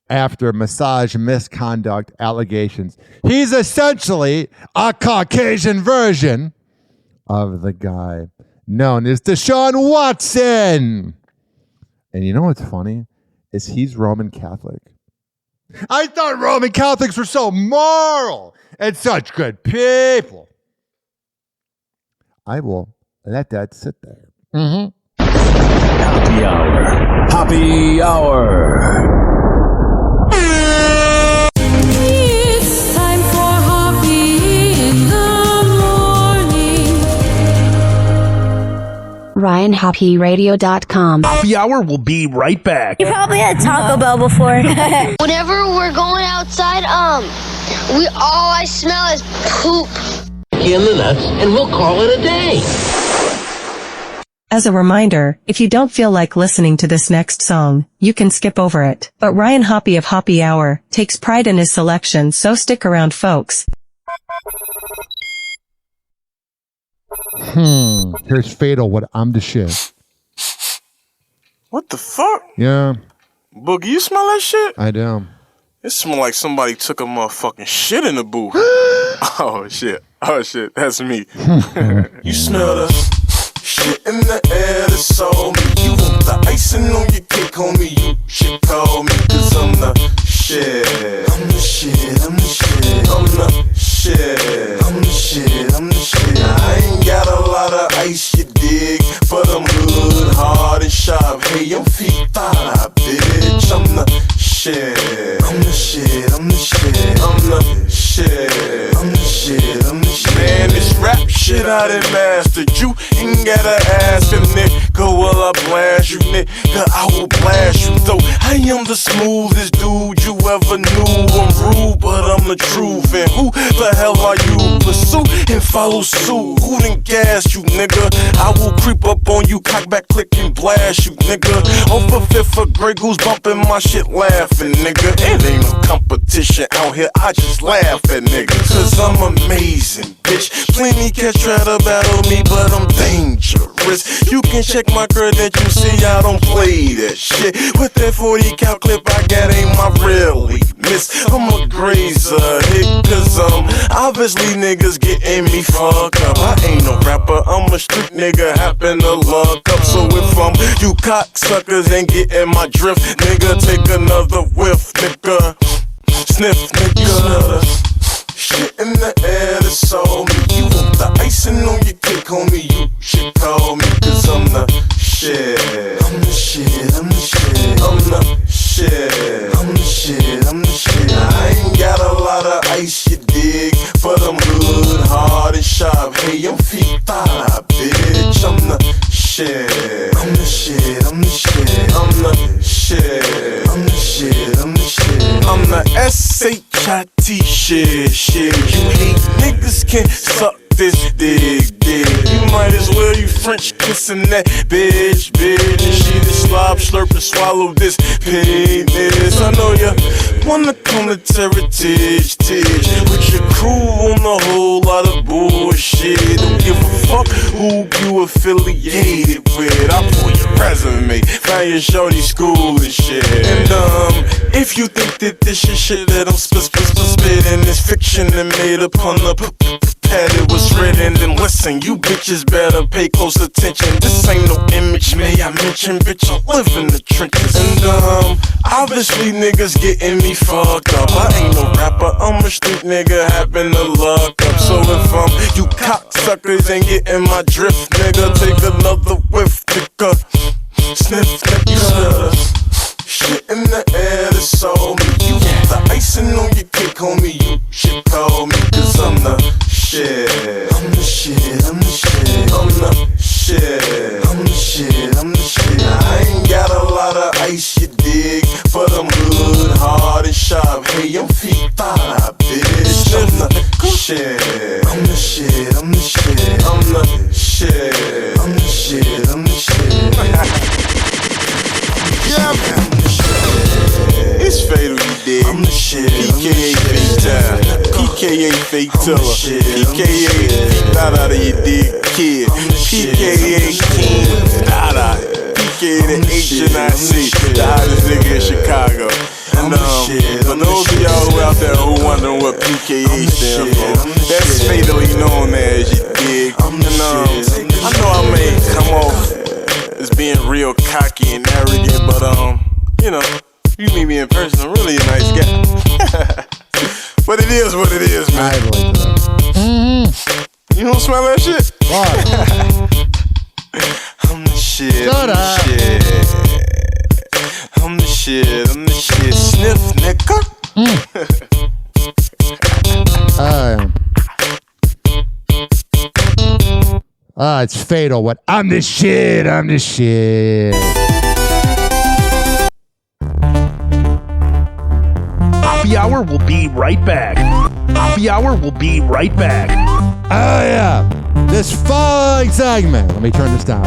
Speaker 1: after massage misconduct allegations. He's essentially a Caucasian version of the guy known as Deshaun Watson. And you know what's funny? Is he's Roman Catholic. I thought Roman Catholics were so moral and such good people. I will let that sit there. Mm-hmm.
Speaker 25: Happy hour. Happy hour.
Speaker 13: It's time for Hoppe in the morning.
Speaker 7: RyanHoppeRadio.com.
Speaker 25: Happy hour will be right back.
Speaker 7: You probably had Taco Bell before.
Speaker 16: Whenever we're going outside, all I smell is poop.
Speaker 17: In the nuts, and we'll call it a day.
Speaker 18: As a reminder, if you don't feel like listening to this next song, you can skip over it. But Ryan Hoppe of Hoppe Hour takes pride in his selection, so stick around, folks.
Speaker 1: Here's Fatal with I'm the Shit.
Speaker 9: What the fuck?
Speaker 1: Yeah.
Speaker 9: Boogie, you smell that shit?
Speaker 1: I do.
Speaker 9: It smells like somebody took a motherfucking shit in the booth. Oh shit, that's me. You smell the shit in the air that's on me. You want the icing on your cake, homie. You should call me, cause I'm the shit. I'm the shit, I'm the shit. I'm the shit. I'm the shit, I'm the shit. I ain't got a lot of ice, you dig, but I'm good, hard and sharp. Hey, I'm feet thigh, bitch. I'm the shit. I'm the shit, I'm the shit. I'm the shit. I'm the shit, I'm the shit. Man, this rap shit I done mastered. You ain't gotta ask a nigga, will I blast you, nigga? I will blast you, though I am the smoothest dude you ever knew. I'm rude, but I'm the truth. And who the hell are you? Pursue and follow suit. Who done gas you, nigga? I will creep up on you, cock back, click and blast you, nigga. Over 5th grade, goose bumping my shit, laughing, nigga. It ain't no competition out here, I just laugh at niggas. Cause I'm amazing, bitch. Plenty cats try to battle me, but I'm dangerous. You can check my credentials, see I don't play that shit. With that 40 cal clip I got ain't my real weakness. I'm a grazer hit, cause obviously niggas getting me fucked up. I ain't no rapper, I'm a street nigga, happen to luck up. So if you cocksuckers ain't getting my drift, nigga, take another whiff, nigga. Sniff, nigga. Shit in the air that's all me. You want the icing on your cake, homie, you should call me, cause I'm the shit. I'm the shit, I'm the shit. I'm the shit. I'm the shit, I'm the shit. I ain't got a lot of ice, you dig, but I'm good, hard and sharp. Hey, I'm feet fire, bitch. I'm the shit. I'm the shit, I'm the shit. I'm the shit. I'm the shit, I'm the shit. I'm the S-H-I-T shit. You hate niggas can't suck this dick. You might as well you French kissing that bitch. And she the slob, slurp and swallow this penis. I know ya wanna come to Heritage with your crew on a whole lot of bullshit. Don't give a fuck who you affiliated with. I pull your resume, find your shorty school and shit. And if you think that this is shit that I'm spitting is fiction and made upon the pad it was written, then listen, you bitches better pay close attention. This ain't no image, may I mention, bitch, I live in the trenches. And obviously niggas getting me fucked up. I ain't no rapper, I'm a street nigga, happen to luck up. So if you cocksuckers ain't getting my drift, nigga, take another whiff, nigga. Sniff, nigga. Shit in the air that's all me. You want the icing on your cake, homie, you should call me, cause I'm the shit. I'm the shit, I'm the shit. I'm the shit. I'm the shit, I'm the shit. I ain't got a lot of ice, you dig, but I'm good, hard and sharp. Hey, I'm feet fire, bitch. I'm the shit. I'm the shit, I'm the shit. I'm the shit. I'm the shit, I'm the shit. Yeah, man. It's fatal, you dig. I'm the shit. PKA fake time. PKA fake tiller. PKA feet out of your dig kid. PKA king out of PKA the H&IC, the hottest nigga in Chicago. And for those of y'all who out there who wondering what PKA stands for, that's fatally known as, you dig. And I know I may come off as being real cocky and arrogant, but you know, you meet me in person, I'm really a nice guy. But it is what it is, man. You don't smell that shit? I'm the shit. I'm the shit. I'm the shit. I'm the shit. Sniff, nigga.
Speaker 1: It's fatal. What? I'm the shit. I'm the shit.
Speaker 25: Happy Hour will be right back. Happy Hour will be right back.
Speaker 1: Oh, yeah. This following segment, let me turn this down,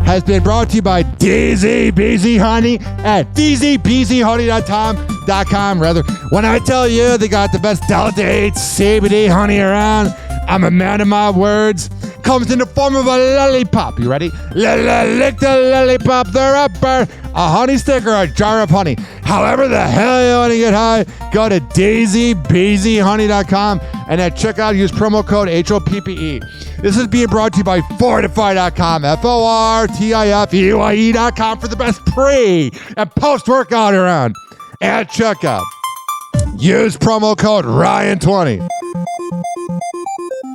Speaker 1: has been brought to you by DZ Beezy Honey at DZBeezyHoney.com. When I tell you they got the best Delta 8 CBD honey around, I'm a man of my words. Comes in the form of a lollipop. You ready? Lick the lollipop, they're upper. A honey stick or a jar of honey. However the hell you want to get high, go to DZBeezyHoney.com and at checkout use promo code HOPPE. This is being brought to you by Fortify.com, FORTIFEYE.com for the best pre and post-workout around. At checkout, use promo code Ryan20.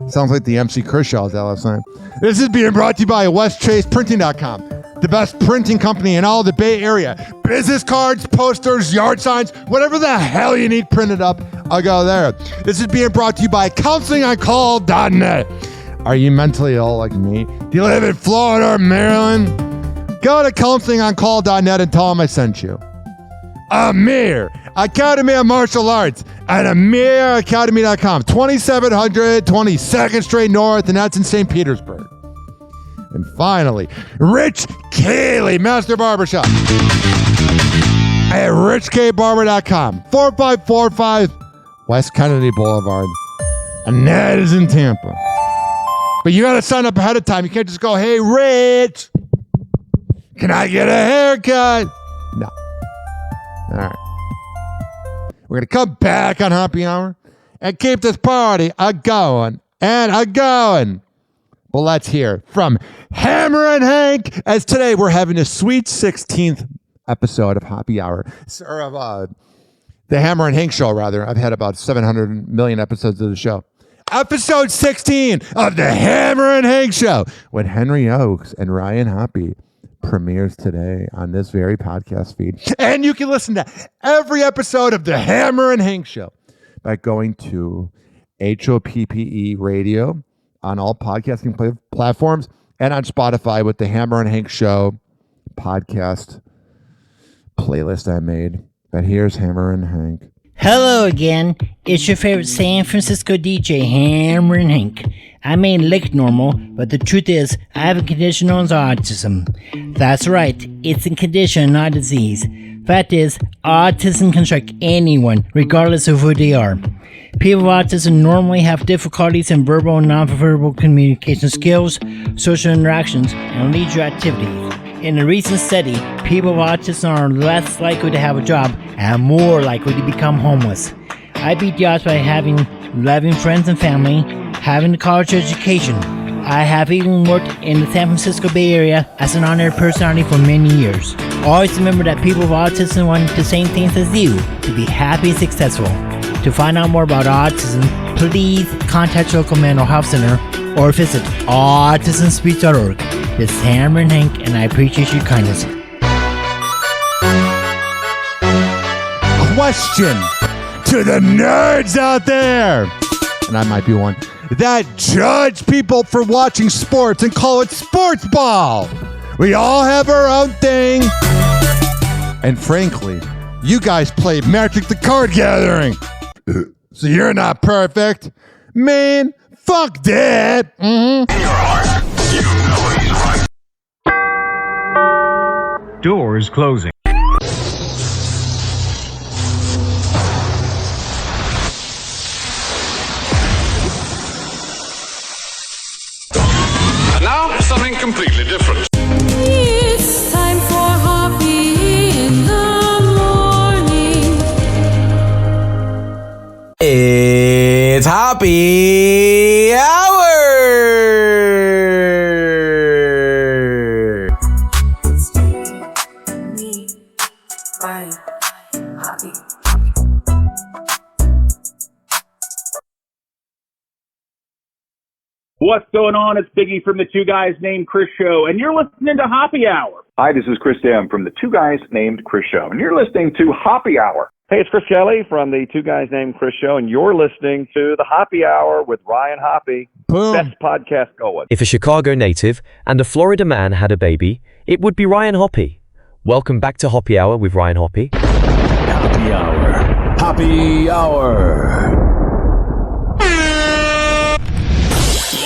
Speaker 1: Sounds like the MC Kershaw that last night. This is being brought to you by WestChasePrinting.com, the best printing company in all the Bay Area. Business cards, posters, yard signs, whatever the hell you need printed up, I'll go there. This is being brought to you by CounselingOnCall.net. Are you mentally ill like me? Do you live in Florida or Maryland? Go to CounselingOnCall.net and tell them I sent you. Amir, Academy of Martial Arts at AmirAcademy.com, 2700 22nd Street North, and that's in St. Petersburg. And finally, Rich Cayley, Master Barbershop at RichKBarber.com, 4545 West Kennedy Boulevard, and that is in Tampa. But you got to sign up ahead of time. You can't just go, hey, Rich. Can I get a haircut? No. All right. We're going to come back on Happy Hour and keep this party a-going and a-going. Well, let's hear from Hammer and Hank, as today we're having a sweet 16th episode of Happy Hour. Or of the Hammer and Hank show, rather. I've had about 700 million episodes of the show. Episode 16 of the Hammer and Hank show with Henry Oakes and Ryan Hoppe premieres today on this very podcast feed. And you can listen to every episode of the Hammer and Hank show by going to HOPPE Radio on all podcasting platforms and on Spotify with the Hammer and Hank show podcast playlist I made. But here's Hammer and Hank.
Speaker 10: Hello again. It's your favorite San Francisco DJ, Hammer and Hank. I may look normal, but the truth is, I have a condition known as autism. That's right, it's a condition, not a disease. Fact is, autism can strike anyone, regardless of who they are. People with autism normally have difficulties in verbal and non-verbal communication skills, social interactions, and leisure activities. In a recent study, people with autism are less likely to have a job and more likely to become homeless. I beat the odds by having loving friends and family, having a college education. I have even worked in the San Francisco Bay Area as an honored personality for many years. Always remember that people with autism want the same things as you, to be happy and successful. To find out more about autism, please contact your local mental health center or visit autismspeech.org. This is Hammer and Hank, and I appreciate your kindness.
Speaker 1: Question to the nerds out there, and I might be one, that judge people for watching sports and call it sports ball. We all have our own thing. And frankly, you guys play Magic the Card Gathering. So you're not perfect. Man, fuck that. Mm-hmm.
Speaker 11: In your heart, you know he's right.
Speaker 3: Doors closing.
Speaker 11: And now, something completely different.
Speaker 13: It's time for Hoppe in the morning.
Speaker 12: It's Happy Hour!
Speaker 14: What's going on? It's Biggie from the Two Guys Named Chris Show, and you're listening to Happy Hour.
Speaker 21: Hi, this is Chris Dam from the Two Guys Named Chris Show, and you're listening to Happy Hour. Hey, it's Chris Kelly from the Two Guys Named Chris Show, and you're listening to the Happy Hour with Ryan Hoppe.
Speaker 1: Boom.
Speaker 21: Best podcast going.
Speaker 22: If a Chicago native and a Florida man had a baby, it would be Ryan Hoppe. Welcome back to Happy Hour with Ryan Hoppe.
Speaker 12: Happy Hour. Happy Hour.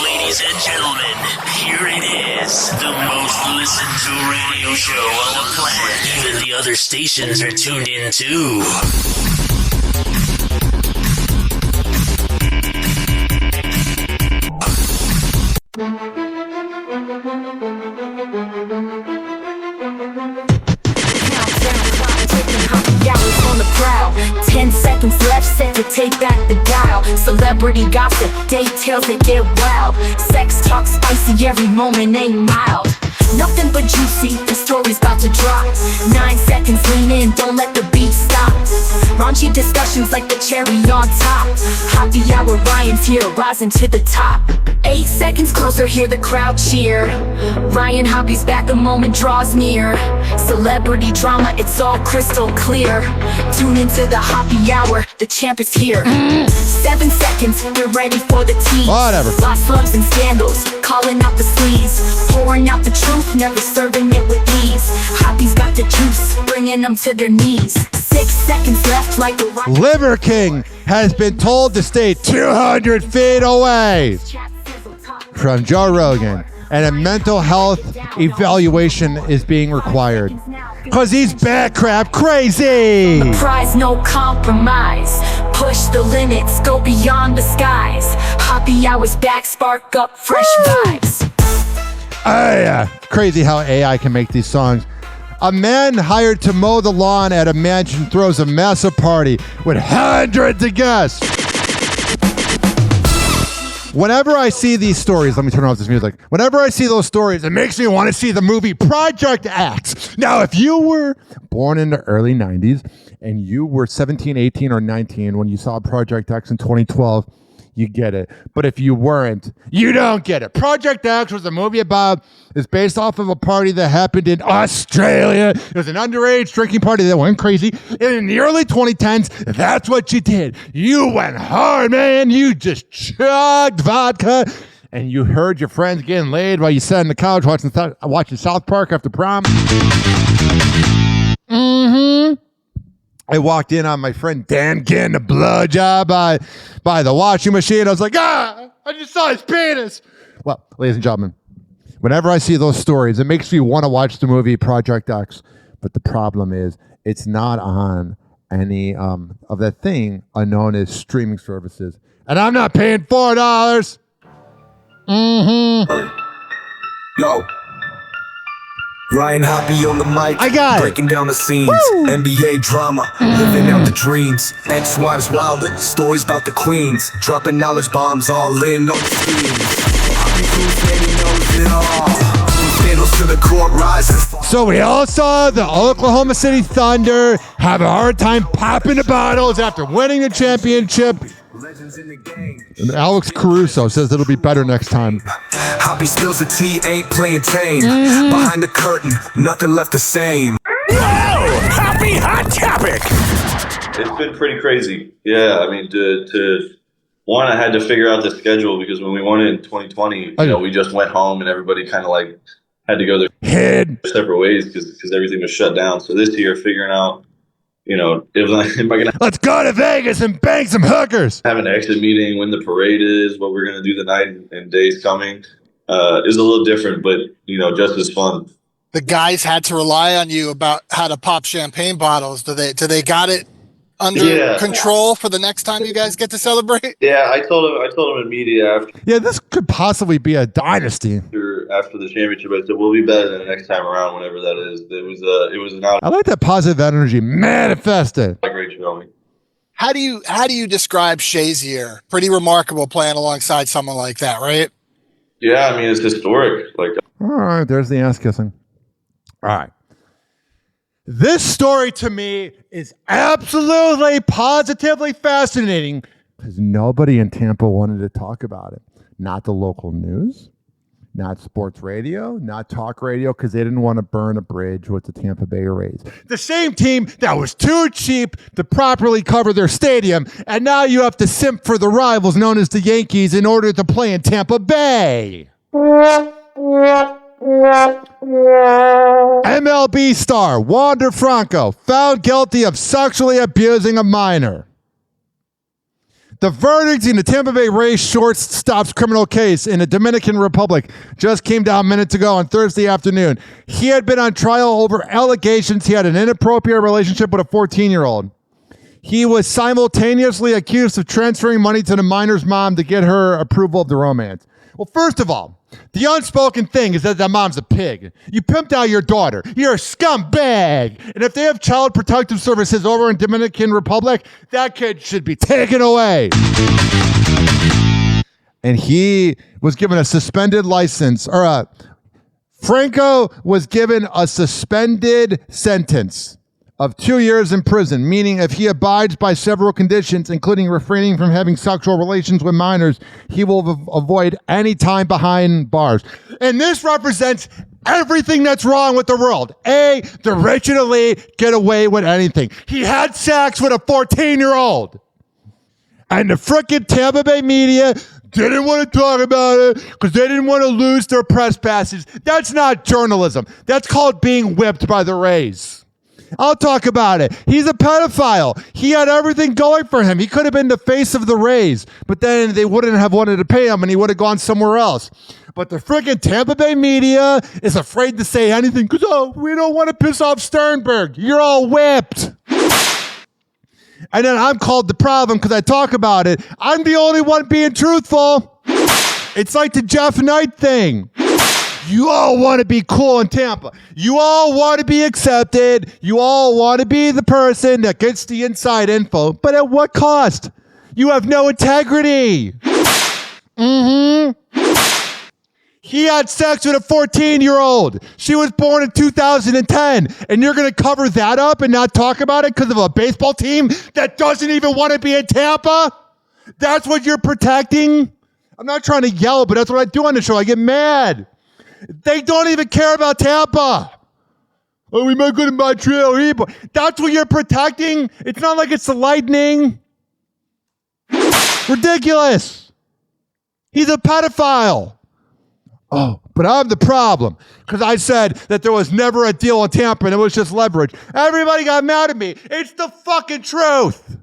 Speaker 20: Ladies and gentlemen, here it is, the most listened to radio show on the planet. Even the other stations are tuned in too.
Speaker 23: On the prowl, 10 seconds left, set to take back the dial. Celebrity gossip, details that get wild. Sex talk spicy, every moment ain't mild. Nothing but juicy, the story's about to drop. 9 seconds, lean in, don't let the beat stop. Raunchy discussions like the cherry on top. Happy Hour, Ryan's here, rising to the top. 8 seconds closer, hear the crowd cheer. Ryan Hoppe's back, the moment draws near. Celebrity drama, it's all crystal clear. Tune into the Happy Hour, the champ is here. 7 seconds, we're ready for the tease.
Speaker 1: Whatever.
Speaker 23: Lost loves and scandals, calling out the sleaze. Pouring out the truth, never serving it with ease. Hoppe's got the juice, bringing them to their knees. 6 seconds left like the rock.
Speaker 1: Liver King has been told to stay 200 feet away from Joe Rogan, and a mental health evaluation is being required because he's bad crap crazy.
Speaker 23: The prize, no compromise. Push the limits, go beyond the skies. Happy Hour's back, spark up fresh vibes.
Speaker 1: Yeah. Crazy how AI can make these songs. A man hired to mow the lawn at a mansion throws a massive party with hundreds of guests. Whenever I see these stories, let me turn off this music. Whenever I see those stories, it makes me want to see the movie Project X. Now, if you were born in the early 90s and you were 17, 18, or 19 when you saw Project X in 2012, you get it. But if you weren't, you don't get it. Project X was a movie it's based off of a party that happened in Australia. It was an underage drinking party that went crazy. And in the early 2010s, that's what you did. You went hard, man. You just chugged vodka. And you heard your friends getting laid while you sat on the couch watching South Park after prom. Mm-hmm. I walked in on my friend Dan getting a blowjob by the washing machine. I was like, I just saw his penis. Well, ladies and gentlemen, whenever I see those stories, it makes me want to watch the movie Project X. But the problem is, it's not on any of that thing known as streaming services. And I'm not paying $4. Mm-hmm.
Speaker 2: Yo. Ryan Hoppe on the mic,
Speaker 1: I got
Speaker 2: breaking down the scenes.
Speaker 1: Woo!
Speaker 2: NBA drama, living out the dreams. Ex-wives wilder, stories about the queens. Dropping knowledge bombs all in on the schemes.
Speaker 1: So we all saw the Oklahoma City Thunder have a hard time popping the bottles after winning the championship. And Alex Caruso says it'll be better next time.
Speaker 2: Hoppe spills the tea, ain't playing tame. Behind the curtain, nothing left the same.
Speaker 11: Whoa! Hoppe Hot Topic!
Speaker 5: It's been pretty crazy. Yeah, I mean, I had to figure out the schedule because when we won it in 2020, we just went home and everybody kind of like had to go their separate ways because everything was shut down. So this year, figuring out, am I gonna
Speaker 1: let's go to Vegas and bang some hookers.
Speaker 5: Have an exit meeting, when the parade is, what we're gonna do the night and days coming, is a little different, but just as fun.
Speaker 15: The guys had to rely on you about how to pop champagne bottles. Do they got it under control for the next time you guys get to celebrate?
Speaker 5: Yeah, I told him immediately after.
Speaker 1: Yeah, this could possibly be a dynasty.
Speaker 5: After the championship, I said we'll be better than the next time around, whenever that is. It was an out.
Speaker 1: I like that positive energy manifested.
Speaker 5: Great showing.
Speaker 15: How do you describe Shea's year? Pretty remarkable playing alongside someone like that, right?
Speaker 5: Yeah, I mean it's historic.
Speaker 1: All right, there's the ass kissing. All right. This story to me is absolutely, positively fascinating because nobody in Tampa wanted to talk about it. Not the local news, not sports radio, not talk radio, because they didn't want to burn a bridge with the Tampa Bay Rays. The same team that was too cheap to properly cover their stadium, and now you have to simp for the rivals known as the Yankees in order to play in Tampa Bay. MLB star Wander Franco found guilty of sexually abusing a minor. The verdict in the Tampa Bay Rays shortstop's criminal case in the Dominican Republic just came down minutes ago on Thursday afternoon. He had been on trial over allegations he had an inappropriate relationship with a 14-year-old. He was simultaneously accused of transferring money to the minor's mom to get her approval of the romance. Well, first of all, the unspoken thing is that mom's a pig. You pimped out your daughter. You're a scumbag. And if they have child protective services over in Dominican Republic, that kid should be taken away. And he was given a suspended license, Franco was given a suspended sentence of 2 years in prison, meaning if he abides by several conditions, including refraining from having sexual relations with minors, he will avoid any time behind bars. And this represents everything that's wrong with the world. A, the rich and elite get away with anything. He had sex with a 14-year-old. And the frickin' Tampa Bay media didn't want to talk about it because they didn't want to lose their press passes. That's not journalism. That's called being whipped by the Rays. I'll talk about it. He's a pedophile. He had everything going for him. He could have been the face of the Rays, but then they wouldn't have wanted to pay him and he would have gone somewhere else. But the freaking Tampa Bay media is afraid to say anything because, we don't want to piss off Sternberg. You're all whipped. And then I'm called the problem because I talk about it. I'm the only one being truthful. It's like the Jeff Knight thing. You all want to be cool in Tampa. You all want to be accepted. You all want to be the person that gets the inside info. But at what cost? You have no integrity. He had sex with a 14-year-old. She was born in 2010. And you're going to cover that up and not talk about it because of a baseball team that doesn't even want to be in Tampa? That's what you're protecting? I'm not trying to yell, but that's what I do on the show. I get mad. They don't even care about Tampa. Oh, we might go to Montreal. That's what you're protecting? It's not like it's the Lightning. Ridiculous. He's a pedophile. Oh, but I'm the problem because I said that there was never a deal in Tampa and it was just leverage. Everybody got mad at me. It's the fucking truth.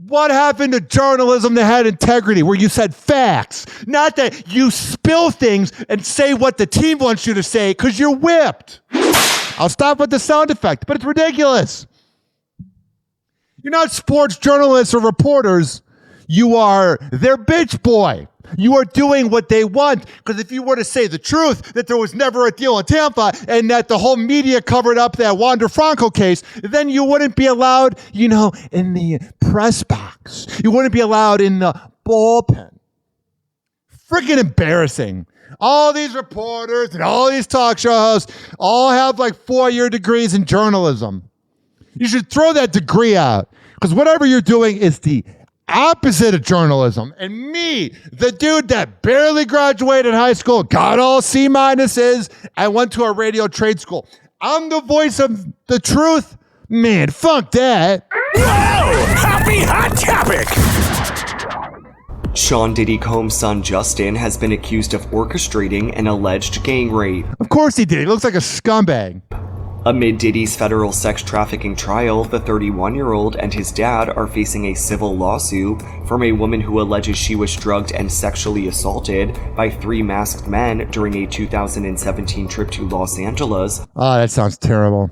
Speaker 1: What happened to journalism that had integrity where you said facts? Not that you spill things and say what the team wants you to say because you're whipped. I'll stop with the sound effect, but it's ridiculous. You're not sports journalists or reporters. You are their bitch boy. You are doing what they want. Because if you were to say the truth, that there was never a deal in Tampa and that the whole media covered up that Wander Franco case, then you wouldn't be allowed, in the press box. You wouldn't be allowed in the bullpen. Freaking embarrassing. All these reporters and all these talk show hosts all have like 4-year degrees in journalism. You should throw that degree out. Because whatever you're doing is the opposite of journalism. And me, the dude that barely graduated high school, got all C minuses, and went to a radio trade school. I'm the voice of the truth. Man, fuck that.
Speaker 11: Whoa! Happy Hot Topic!
Speaker 4: Sean Diddy Combs' son Justin has been accused of orchestrating an alleged gang rape.
Speaker 1: Of course he did. He looks like a scumbag.
Speaker 4: Amid Diddy's federal sex trafficking trial, the 31-year-old and his dad are facing a civil lawsuit from a woman who alleges she was drugged and sexually assaulted by 3 masked men during a 2017 trip to Los Angeles.
Speaker 1: Oh, that sounds terrible.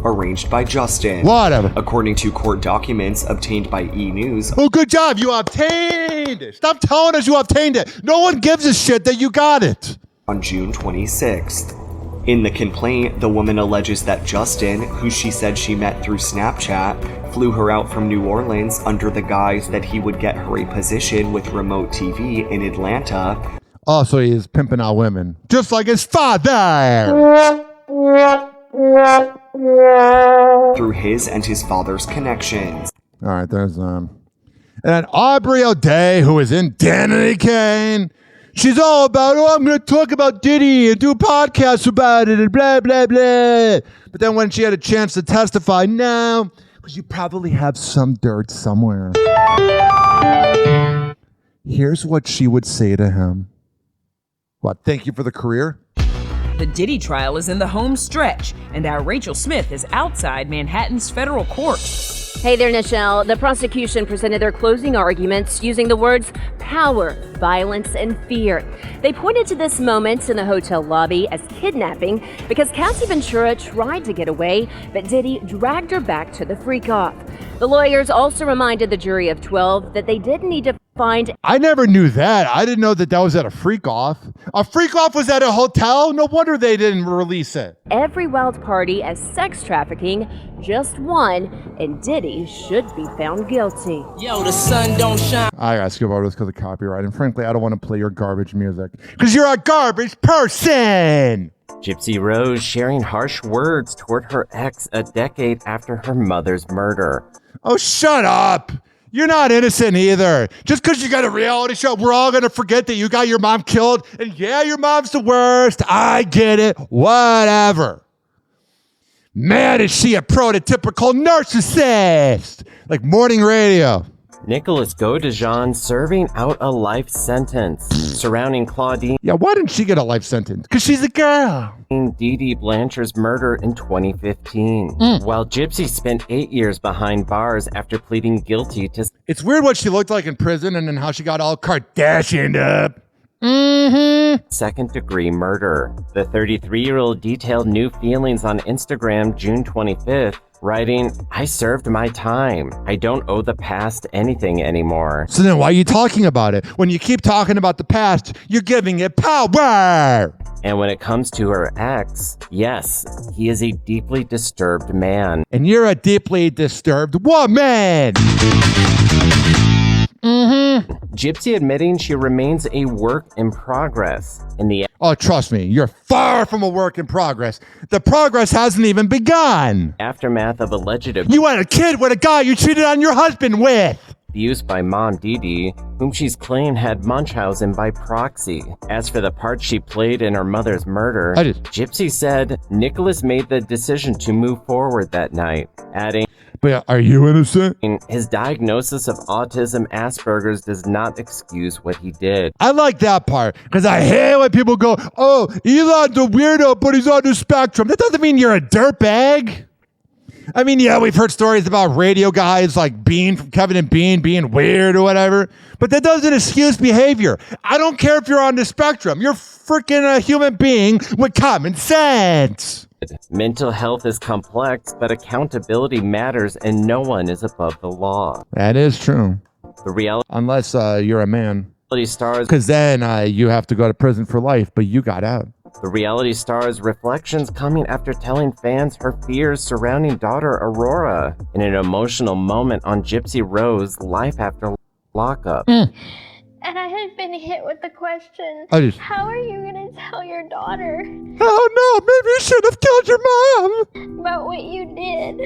Speaker 4: Arranged by Justin.
Speaker 1: Whatever.
Speaker 4: According to court documents obtained by E! News.
Speaker 1: Oh, good job. You obtained it. Stop telling us you obtained it. No one gives a shit that you got it.
Speaker 4: On June 26th. In the complaint, the woman alleges that Justin, who she said she met through Snapchat, flew her out from New Orleans under the guise that he would get her a position with remote TV in Atlanta.
Speaker 1: Oh, so he is pimping out women. Just like his father!
Speaker 4: Through his and his father's connections.
Speaker 1: All right, there's and Aubrey O'Day, who is in Danny Kane. She's all about, I'm going to talk about Diddy and do podcasts about it and blah, blah, blah. But then when she had a chance to testify, no, because you probably have some dirt somewhere. Here's what she would say to him. What, thank you for the career?
Speaker 6: The Diddy trial is in the home stretch, and our Rachel Smith is outside Manhattan's federal court.
Speaker 8: Hey there, Nichelle. The prosecution presented their closing arguments using the words power, violence, and fear. They pointed to this moment in the hotel lobby as kidnapping because Cassie Ventura tried to get away, but Diddy dragged her back to the freak-off. The lawyers also reminded the jury of 12 that they didn't need to find...
Speaker 1: I never knew that. I didn't know that was at a freak-off. A freak-off was at a hotel? No wonder they didn't release it.
Speaker 8: Every wild party as sex trafficking, just one, and Diddy should be found guilty.
Speaker 11: Yo, the sun don't shine.
Speaker 1: I gotta skip over this because of copyright. And frankly, I don't want to play your garbage music. Because you're a garbage person!
Speaker 19: Gypsy Rose sharing harsh words toward her ex a decade after her mother's murder.
Speaker 1: Oh, shut up! You're not innocent either. Just because you got a reality show, we're all going to forget that you got your mom killed. And yeah, your mom's the worst. I get it. Whatever. Man, is she a prototypical narcissist. Like morning radio.
Speaker 19: Nicholas Godejean serving out a life sentence surrounding Claudine.
Speaker 1: Yeah, why didn't she get a life sentence? Because she's a girl.
Speaker 19: Dee Dee Blanchard's murder in 2015. While Gypsy spent 8 years behind bars after pleading guilty to...
Speaker 1: It's weird what she looked like in prison and then how she got all Kardashianed up.
Speaker 19: Second-degree murder. The 33-year-old detailed new feelings on Instagram June 25th, writing, I served my time. I don't owe the past anything anymore.
Speaker 1: So then why are you talking about it? When you keep talking about the past, you're giving it power.
Speaker 19: And when it comes to her ex, yes, he is a deeply disturbed man.
Speaker 1: And you're a deeply disturbed woman!
Speaker 19: Gypsy admitting she remains a work in progress.
Speaker 1: Oh, trust me, you're far from a work in progress. The progress hasn't even begun.
Speaker 19: Aftermath of alleged
Speaker 1: You had a kid with a guy you cheated on your husband with.
Speaker 19: abuse by Mom Dee, whom she's claimed had Munchausen by proxy. As for the part she played in her mother's murder, Gypsy said Nicholas made the decision to move forward that night, adding,
Speaker 1: "But are you innocent?"
Speaker 19: His diagnosis of autism Asperger's does not excuse what he did.
Speaker 1: I like that part, because I hate when people go, "Oh, Elon's a weirdo, but he's on the spectrum." That doesn't mean you're a dirtbag. I mean, yeah, we've heard stories about radio guys like Bean from Kevin and Bean being weird or whatever, but that doesn't excuse behavior. I don't care if you're on the spectrum. You're freaking a human being with common sense.
Speaker 19: Mental health is complex, but accountability matters, and no one is above the law.
Speaker 1: That is true.
Speaker 19: The reality,
Speaker 1: unless you're a man,
Speaker 19: stars,
Speaker 1: because then you have to go to prison for life, but you got out.
Speaker 19: The reality star's reflections coming after telling fans her fears surrounding daughter Aurora in an emotional moment on Gypsy Rose's life after lockup.
Speaker 7: And I had been hit with the question, how are you going to tell your daughter?
Speaker 1: Oh no, maybe you should have killed your mom.
Speaker 7: About what you did.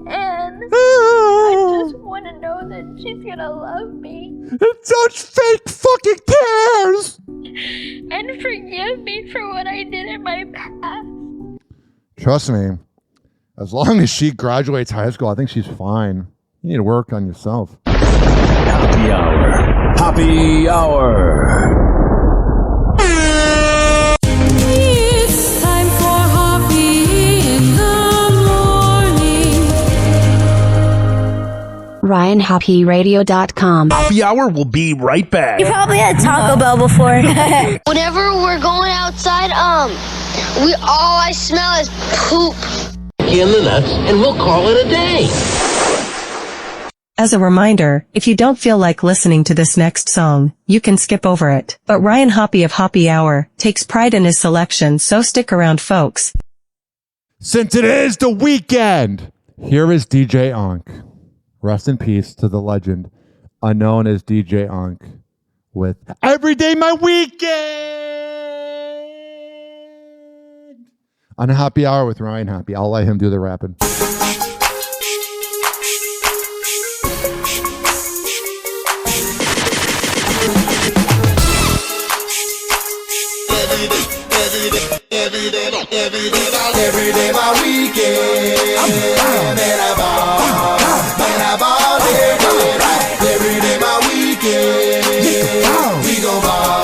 Speaker 7: And I just want to know that she's going to love me.
Speaker 1: It's such fake fucking cares.
Speaker 7: And forgive me for what I did in my past.
Speaker 1: Trust me, as long as she graduates high school, I think she's fine. You need to work on yourself.
Speaker 12: Happy hour. Happy hour.
Speaker 13: It's time for Hoppe in the morning.
Speaker 16: RyanHoppeRadio.com.
Speaker 25: Happy hour will be right back.
Speaker 16: You probably had Taco Bell before.
Speaker 17: Whenever we're going outside, all I smell is poop.
Speaker 18: In the nuts, and we'll call it a day.
Speaker 24: As a reminder, if you don't feel like listening to this next song, you can skip over it. But Ryan Hoppe of Hoppe Hour takes pride in his selection, so stick around, folks.
Speaker 1: Since it is the weekend, here is DJ Ankh. Rest in peace to the legend, unknown as DJ Ankh, with Every Day My Weekend on a Happy Hour with Ryan Hoppe. I'll let him do the rapping.
Speaker 2: Every day my weekend. Man, I ball every day, right? Every day my weekend. We gon' ball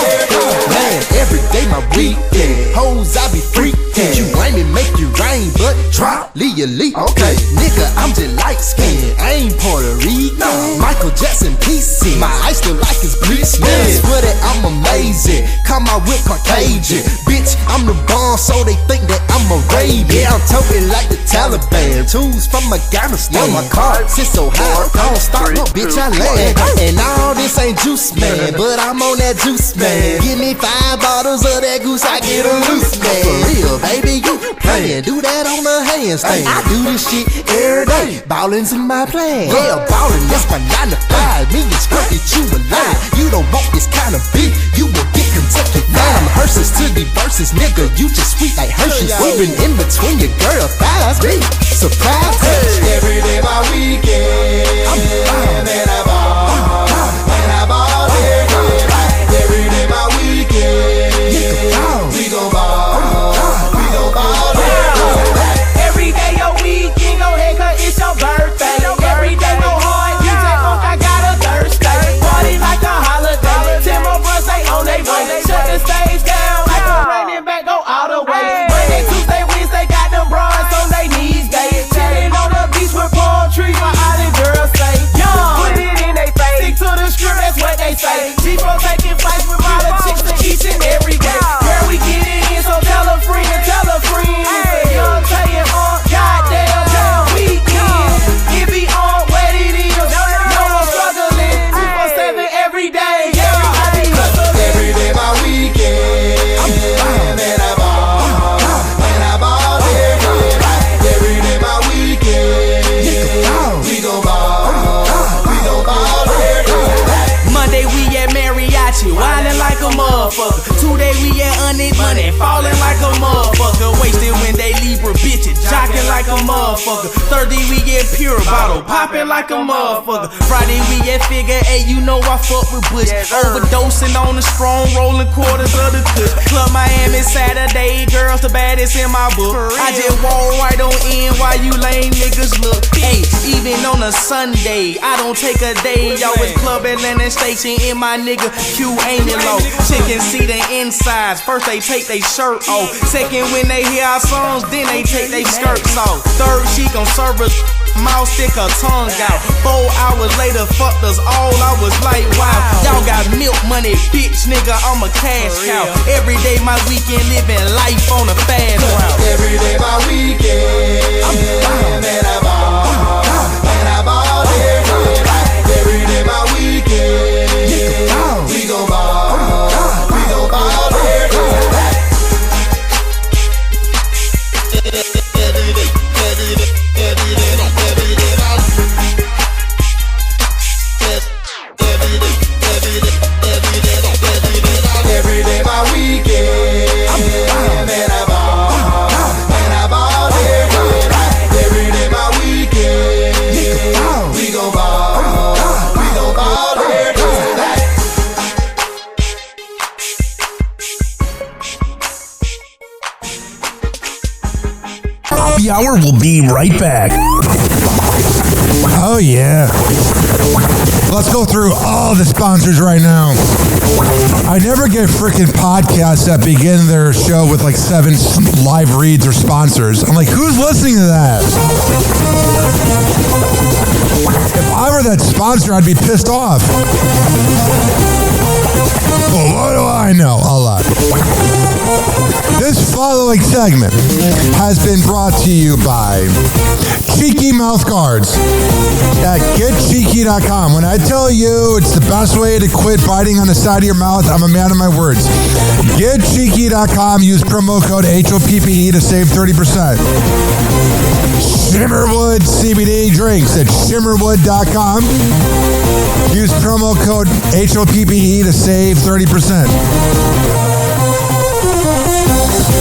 Speaker 2: every day. Man, every day my weekend. Hoes, I be freaking. You ain't me make you rain, but drop, leave you leak. Okay, nigga, I'm just light skinned. I ain't Puerto Rican. No. Michael Jackson PC. My ice look like it's bleach. Man, swear that I'm amazing. Come out with Caucasian. Bitch, I'm the bomb, so they think that I'm a Arabian. Yeah, I'm toting like the Taliban. Tools from Afghanistan. My car sits so high, don't stop, look, bitch, I land. And all this ain't juice, man, but I'm on that juice, man. Give me 5 bottles of that goose, I get a loose, man. For real, baby, you playin', do that on the handstand. I do this shit every day, ballin's in my plan. Yeah, ballin', that's my 9 to 5. Me and Squirt get you alive. You don't want this kind of beat, you will get Kentucky Fried. I'm hearses to the verses, nigga, you just sweet like Hershey's. Even in between your girl thighs, me surprise. Every day my weekend, man, I ball every day, right? Every day my weekend, we gon' ball
Speaker 11: every day your weekend, go ahead, cause it's your birthday. Every day go hard, DJ Funk, I got a Thursday. Party like a holiday, Timber Bros, they on they way. Shut the stage down like a running back, go all the way. Monday, Tuesday, Wednesday, got them bras on they knees, they. Saturday it money, falling like a motherfucker. Wasted when they Libra bitches, jocking like a motherfucker. Thursday we get pure bottle, popping like a motherfucker. Friday we get figure 8, you know I fuck with Bush. Overdosing on the strong, rolling quarters of the kush. Club Miami Saturday, girls the baddest in my book. I just walk right on in while you lame niggas look. Hey, even on a Sunday, I don't take a day. Y'all with Club Atlanta Station in my nigga Q aiming low. Chicken see the insides, first they take they shirt off. Second when they hear our songs, then they take they skirts off. Third she gon' serve us, mouth stick her tongue out. 4 hours later, fucked us all, I was like wow. Y'all got milk money, bitch nigga, I'm a cash cow. Every day my weekend, living life on a fast route.
Speaker 2: Every day my weekend, man I ball, every day my weekend, we gon' ball, every day. Every day my weekend, man I ball, every day my weekend, we gon' ball, every day.
Speaker 25: Happy Hour will be right back.
Speaker 1: Oh, yeah. Let's go through all the sponsors right now. I never get freaking podcasts that begin their show with like 7 live reads or sponsors. I'm like, who's listening to that? If I were that sponsor, I'd be pissed off. Well, what do I know? A lot. This following segment has been brought to you by Cheeky Mouth Guards at getcheeky.com. When I tell you it's the best way to quit biting on the side of your mouth, I'm a man of my words. Getcheeky.com. Use promo code HOPPE to save 30%. Shimmerwood CBD drinks at shimmerwood.com. Use promo code HOPPE to save 30%.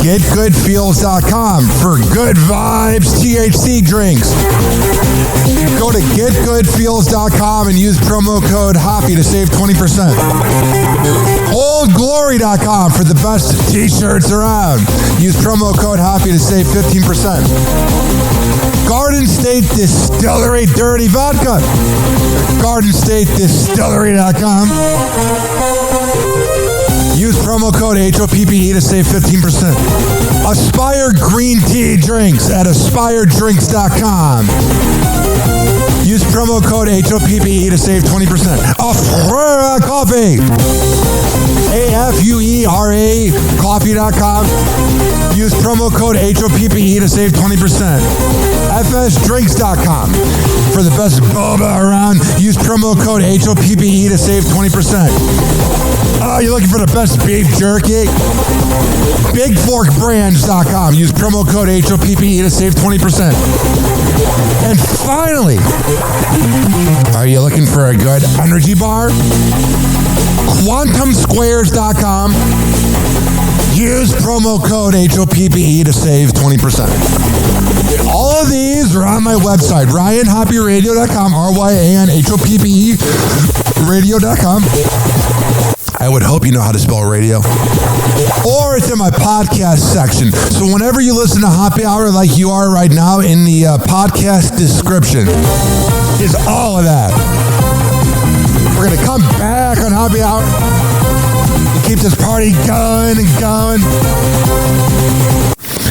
Speaker 1: GetGoodFeels.com for good vibes THC drinks. Go to GetGoodFeels.com and use promo code Hoppy to save 20%. OldGlory.com for the best t-shirts around. Use promo code Hoppy to save 15%. Garden State Distillery Dirty Vodka. GardenStateDistillery.com. Use promo code HOPPE to save 15%. Aspire Green Tea Drinks at AspireDrinks.com. Use promo code HOPPE to save 20%. Afuera Coffee. AFUERA Coffee.com. Use promo code HOPPE to save 20%. FSDrinks.com. For the best boba around, use promo code HOPPE to save 20%. Oh, you're looking for the best beef jerky? BigForkBrands.com. Use promo code HOPPE to save 20%. And finally, are you looking for a good energy bar? QuantumSquares.com. Use promo code HOPPE to save 20%. All of these are on my website, RyanHoppyRadio.com, RyanHoppe Radio.com. I would hope you know how to spell radio. Or it's in my podcast section. So whenever you listen to Happy Hour like you are right now, in the podcast description is all of that. We're going to come back on Happy Hour and keep this party going and going.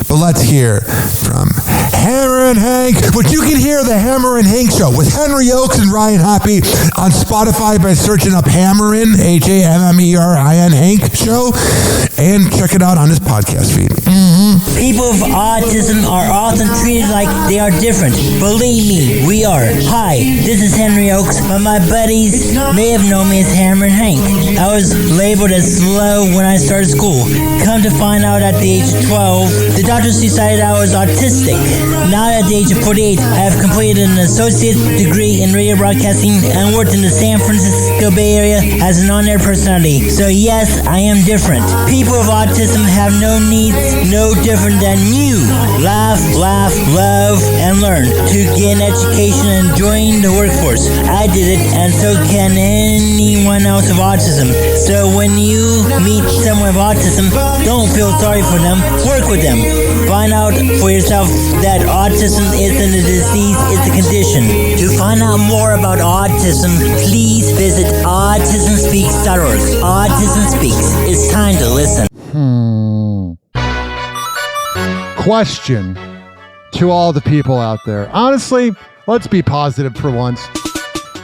Speaker 1: But let's hear from Hammer and Hank, which you can hear the Hammer and Hank Show with Henry Oakes and Ryan Hoppe on Spotify by searching up Hammerin, HAMMERIN Hank Show, and check it out on his podcast feed.
Speaker 3: People with autism are often treated like they are different. Believe me, we are. Hi, this is Henry Oakes, but my buddies may have known me as Hammer and Hank. I was labeled as slow when I started school. Come to find out at the age of 12, the doctors decided I was autistic. Now that At the age of 48, I have completed an associate degree in radio broadcasting and worked in the San Francisco Bay Area as an on-air personality. So yes, I am different. People with autism have no needs, no different than you. Laugh, love, and learn to get an education and join the workforce. I did it, and so can anyone else with autism. So when you meet someone with autism, don't feel sorry for them. Work with them. Find out for yourself that autism isn't a disease, it's a condition. To find out more about autism, please visit autismspeaks.org. Autism Speaks. It's time to listen.
Speaker 1: Question to all the people out there. Honestly, let's be positive for once.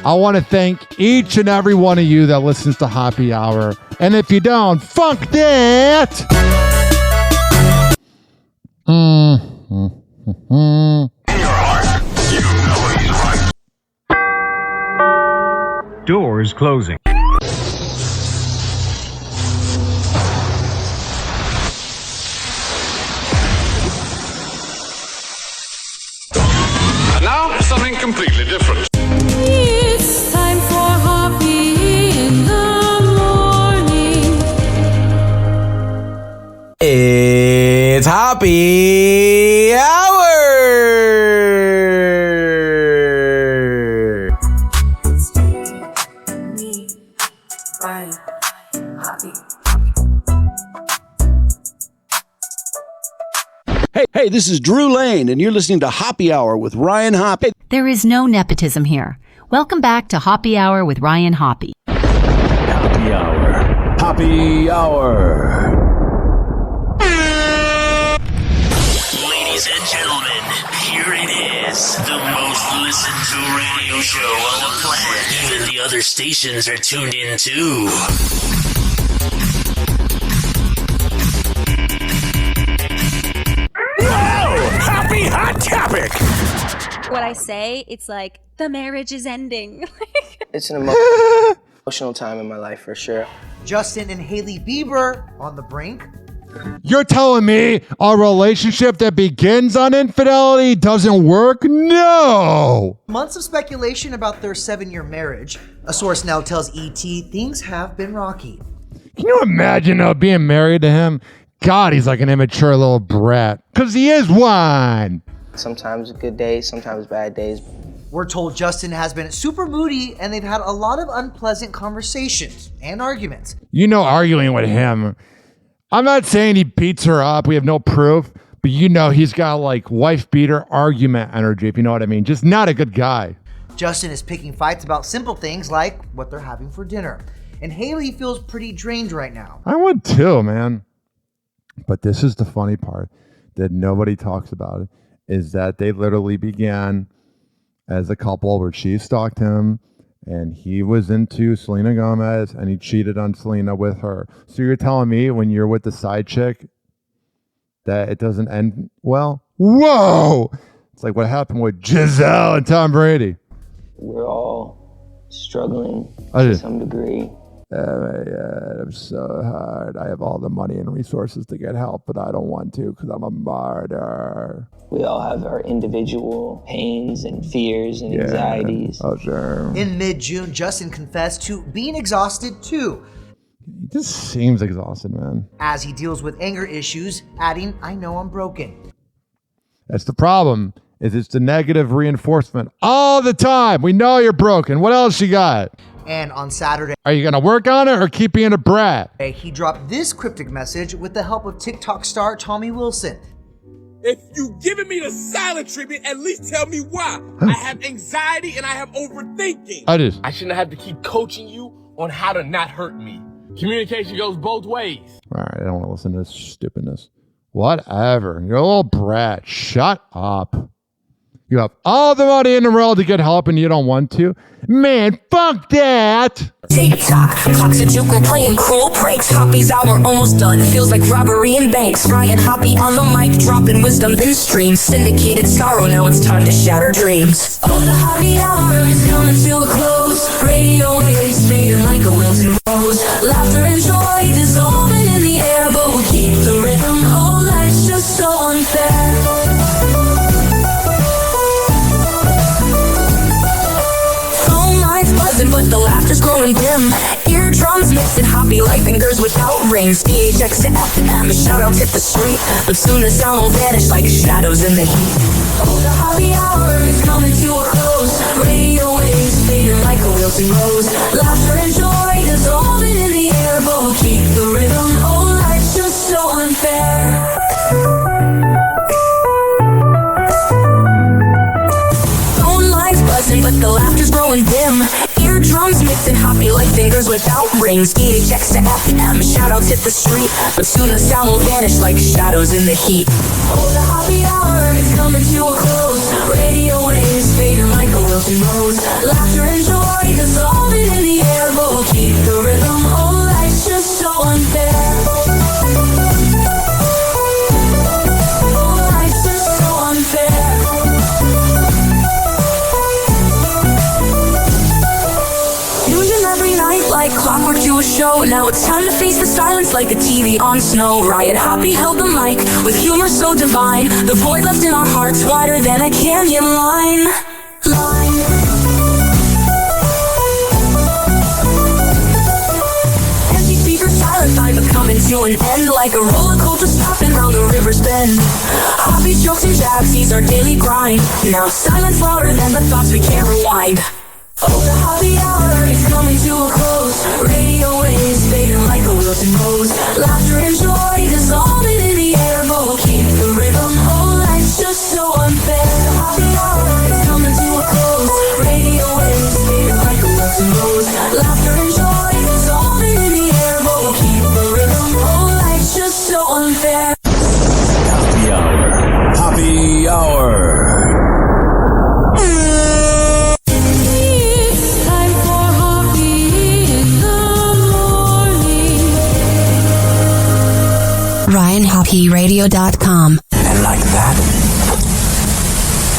Speaker 1: I want to thank each and every one of you that listens to Happy Hour. And if you don't, fuck that! In your heart, you know he's right.
Speaker 12: Doors closing.
Speaker 9: And now, something completely different.
Speaker 13: It's time for Hoppe in the morning.
Speaker 11: It's Happy Hour!
Speaker 12: Hey, this is Drew Lane, and you're listening to Happy Hour with Ryan Hoppe.
Speaker 10: There is no nepotism here. Welcome back to Happy Hour with Ryan Hoppe.
Speaker 12: Happy Hour. Happy Hour.
Speaker 20: Ladies and gentlemen, here it is. The most listened to radio show on the planet. Even the other stations are tuned in too.
Speaker 11: Happy Hot Topic!
Speaker 14: What I say, it's like, the marriage is ending.
Speaker 21: It's an emotional time in my life for sure.
Speaker 22: Justin and Hailey Bieber on the brink.
Speaker 1: You're telling me a relationship that begins on infidelity doesn't work? No!
Speaker 22: Months of speculation about their 7-year marriage. A source now tells ET things have been rocky.
Speaker 1: Can you imagine being married to him? God, he's like an immature little brat. Because he is one.
Speaker 21: Sometimes good days, sometimes bad days.
Speaker 22: We're told Justin has been super moody and they've had a lot of unpleasant conversations and arguments.
Speaker 1: You know, arguing with him. I'm not saying he beats her up. We have no proof. But you know, he's got like wife beater argument energy, if you know what I mean. Just not a good guy.
Speaker 22: Justin is picking fights about simple things like what they're having for dinner. And Hailey feels pretty drained right now.
Speaker 1: I would too, man. But this is the funny part that nobody talks about it, is that they literally began as a couple where she stalked him and he was into Selena Gomez and he cheated on Selena with her. So you're telling me when you're with the side chick that it doesn't end well? Whoa! It's like what happened with Giselle and Tom Brady.
Speaker 21: We're all struggling to some degree.
Speaker 1: Oh my God, I'm so hard. I have all the money and resources to get help, but I don't want to because I'm a martyr.
Speaker 21: We all have our individual pains and fears and anxieties.
Speaker 1: Oh, sure.
Speaker 22: In mid-June, Justin confessed to being exhausted too.
Speaker 1: He just seems exhausted, man.
Speaker 22: As he deals with anger issues, adding, I know I'm broken.
Speaker 1: That's the problem, is it's the negative reinforcement all the time. We know you're broken. What else you got?
Speaker 22: And on Saturday,
Speaker 1: are you going to work on it or keep being a brat?
Speaker 22: He dropped this cryptic message with the help of TikTok star Tommy Wilson.
Speaker 26: If you giving me the silent treatment, at least tell me why. I have anxiety and I have overthinking.
Speaker 1: I
Speaker 26: shouldn't have to keep coaching you on how to not hurt me. Communication goes both ways.
Speaker 1: All right, I don't want to listen to this stupidness. Whatever. You're a little brat. Shut up. You have all the money in the world to get help and you don't want to? Man, fuck that!
Speaker 23: TikTok, clocks are juking, playing cruel pranks. Hoppe's hour almost done. Feels like robbery in banks. Ryan Hoppe on the mic, dropping wisdom in streams. Syndicated sorrow, now it's time to shatter dreams. Oh, the Hoppe hour is coming to a close. Radio waves fading like a wilted rose. Laughter and joy dissolving in the air, but we'll keep the rhythm. Oh, life's just so unfair. growing dim. Eardrums mixing hoppy like fingers without rings. DHX to FM, shout out hit the street. But soon the sound will vanish like shadows in the heat. Oh, the happy hour is coming to a close. Radio waves fading like a wilting rose. Laughter and joy dissolving in the air, but we'll keep the rhythm. Oh, life's just so unfair. Phone lines buzzing, but the laughter's growing dim. Eardrums mixing hoppy like fingers without rings. DHX to FM, shout outs hit the street. But soon the sound will vanish like shadows in the heat. Oh, the happy hour is coming to a close. Radio waves fading like a wilting rose. Laughter and joy dissolving in the air, but we'll keep the rhythm. Oh, life's just so unfair. Oh, life's just so unfair. Like clockwork to a show. Now it's time to face the silence like a TV on snow. Riot Hoppy held the mic with humor so divine. The void left in our hearts wider than a canyon line. Empty speakers, silent time but coming to an end. Like a roller coaster stopping round the river's bend. Hoppy jokes and jabs, these our daily grind. Now silence louder than the thoughts we can't rewind. Oh, the happy hour is coming to a close. Radio waves fading like a wilting rose. Laughter and joy dissolving in the air, but we'll keep the rhythm. Oh, life's just so unfair. The happy hour is coming to a close. Radio waves fading like a wilting rose. Laughter and joy dissolving in the air, but we'll keep the rhythm. Oh, life's just so unfair.
Speaker 12: Happy hour. Happy hour.
Speaker 16: RyanHoppyRadio.com.
Speaker 12: And like that,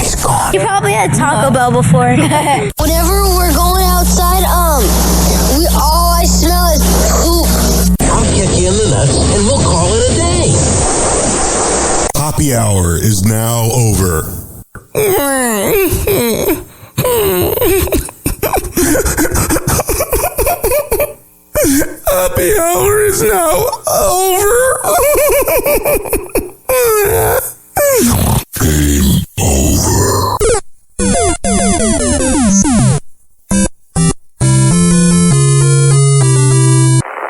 Speaker 12: he's gone.
Speaker 16: You probably had Taco Bell before.
Speaker 17: Whenever we're going outside, all I smell is poop.
Speaker 18: I'll kick you in the nuts and we'll call it a day.
Speaker 4: Happy hour is now over.
Speaker 26: Happy hour is now over.
Speaker 4: Game over.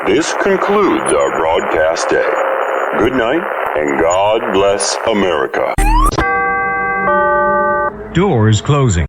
Speaker 9: This concludes our broadcast day. Good night, and God bless America.
Speaker 5: Doors closing.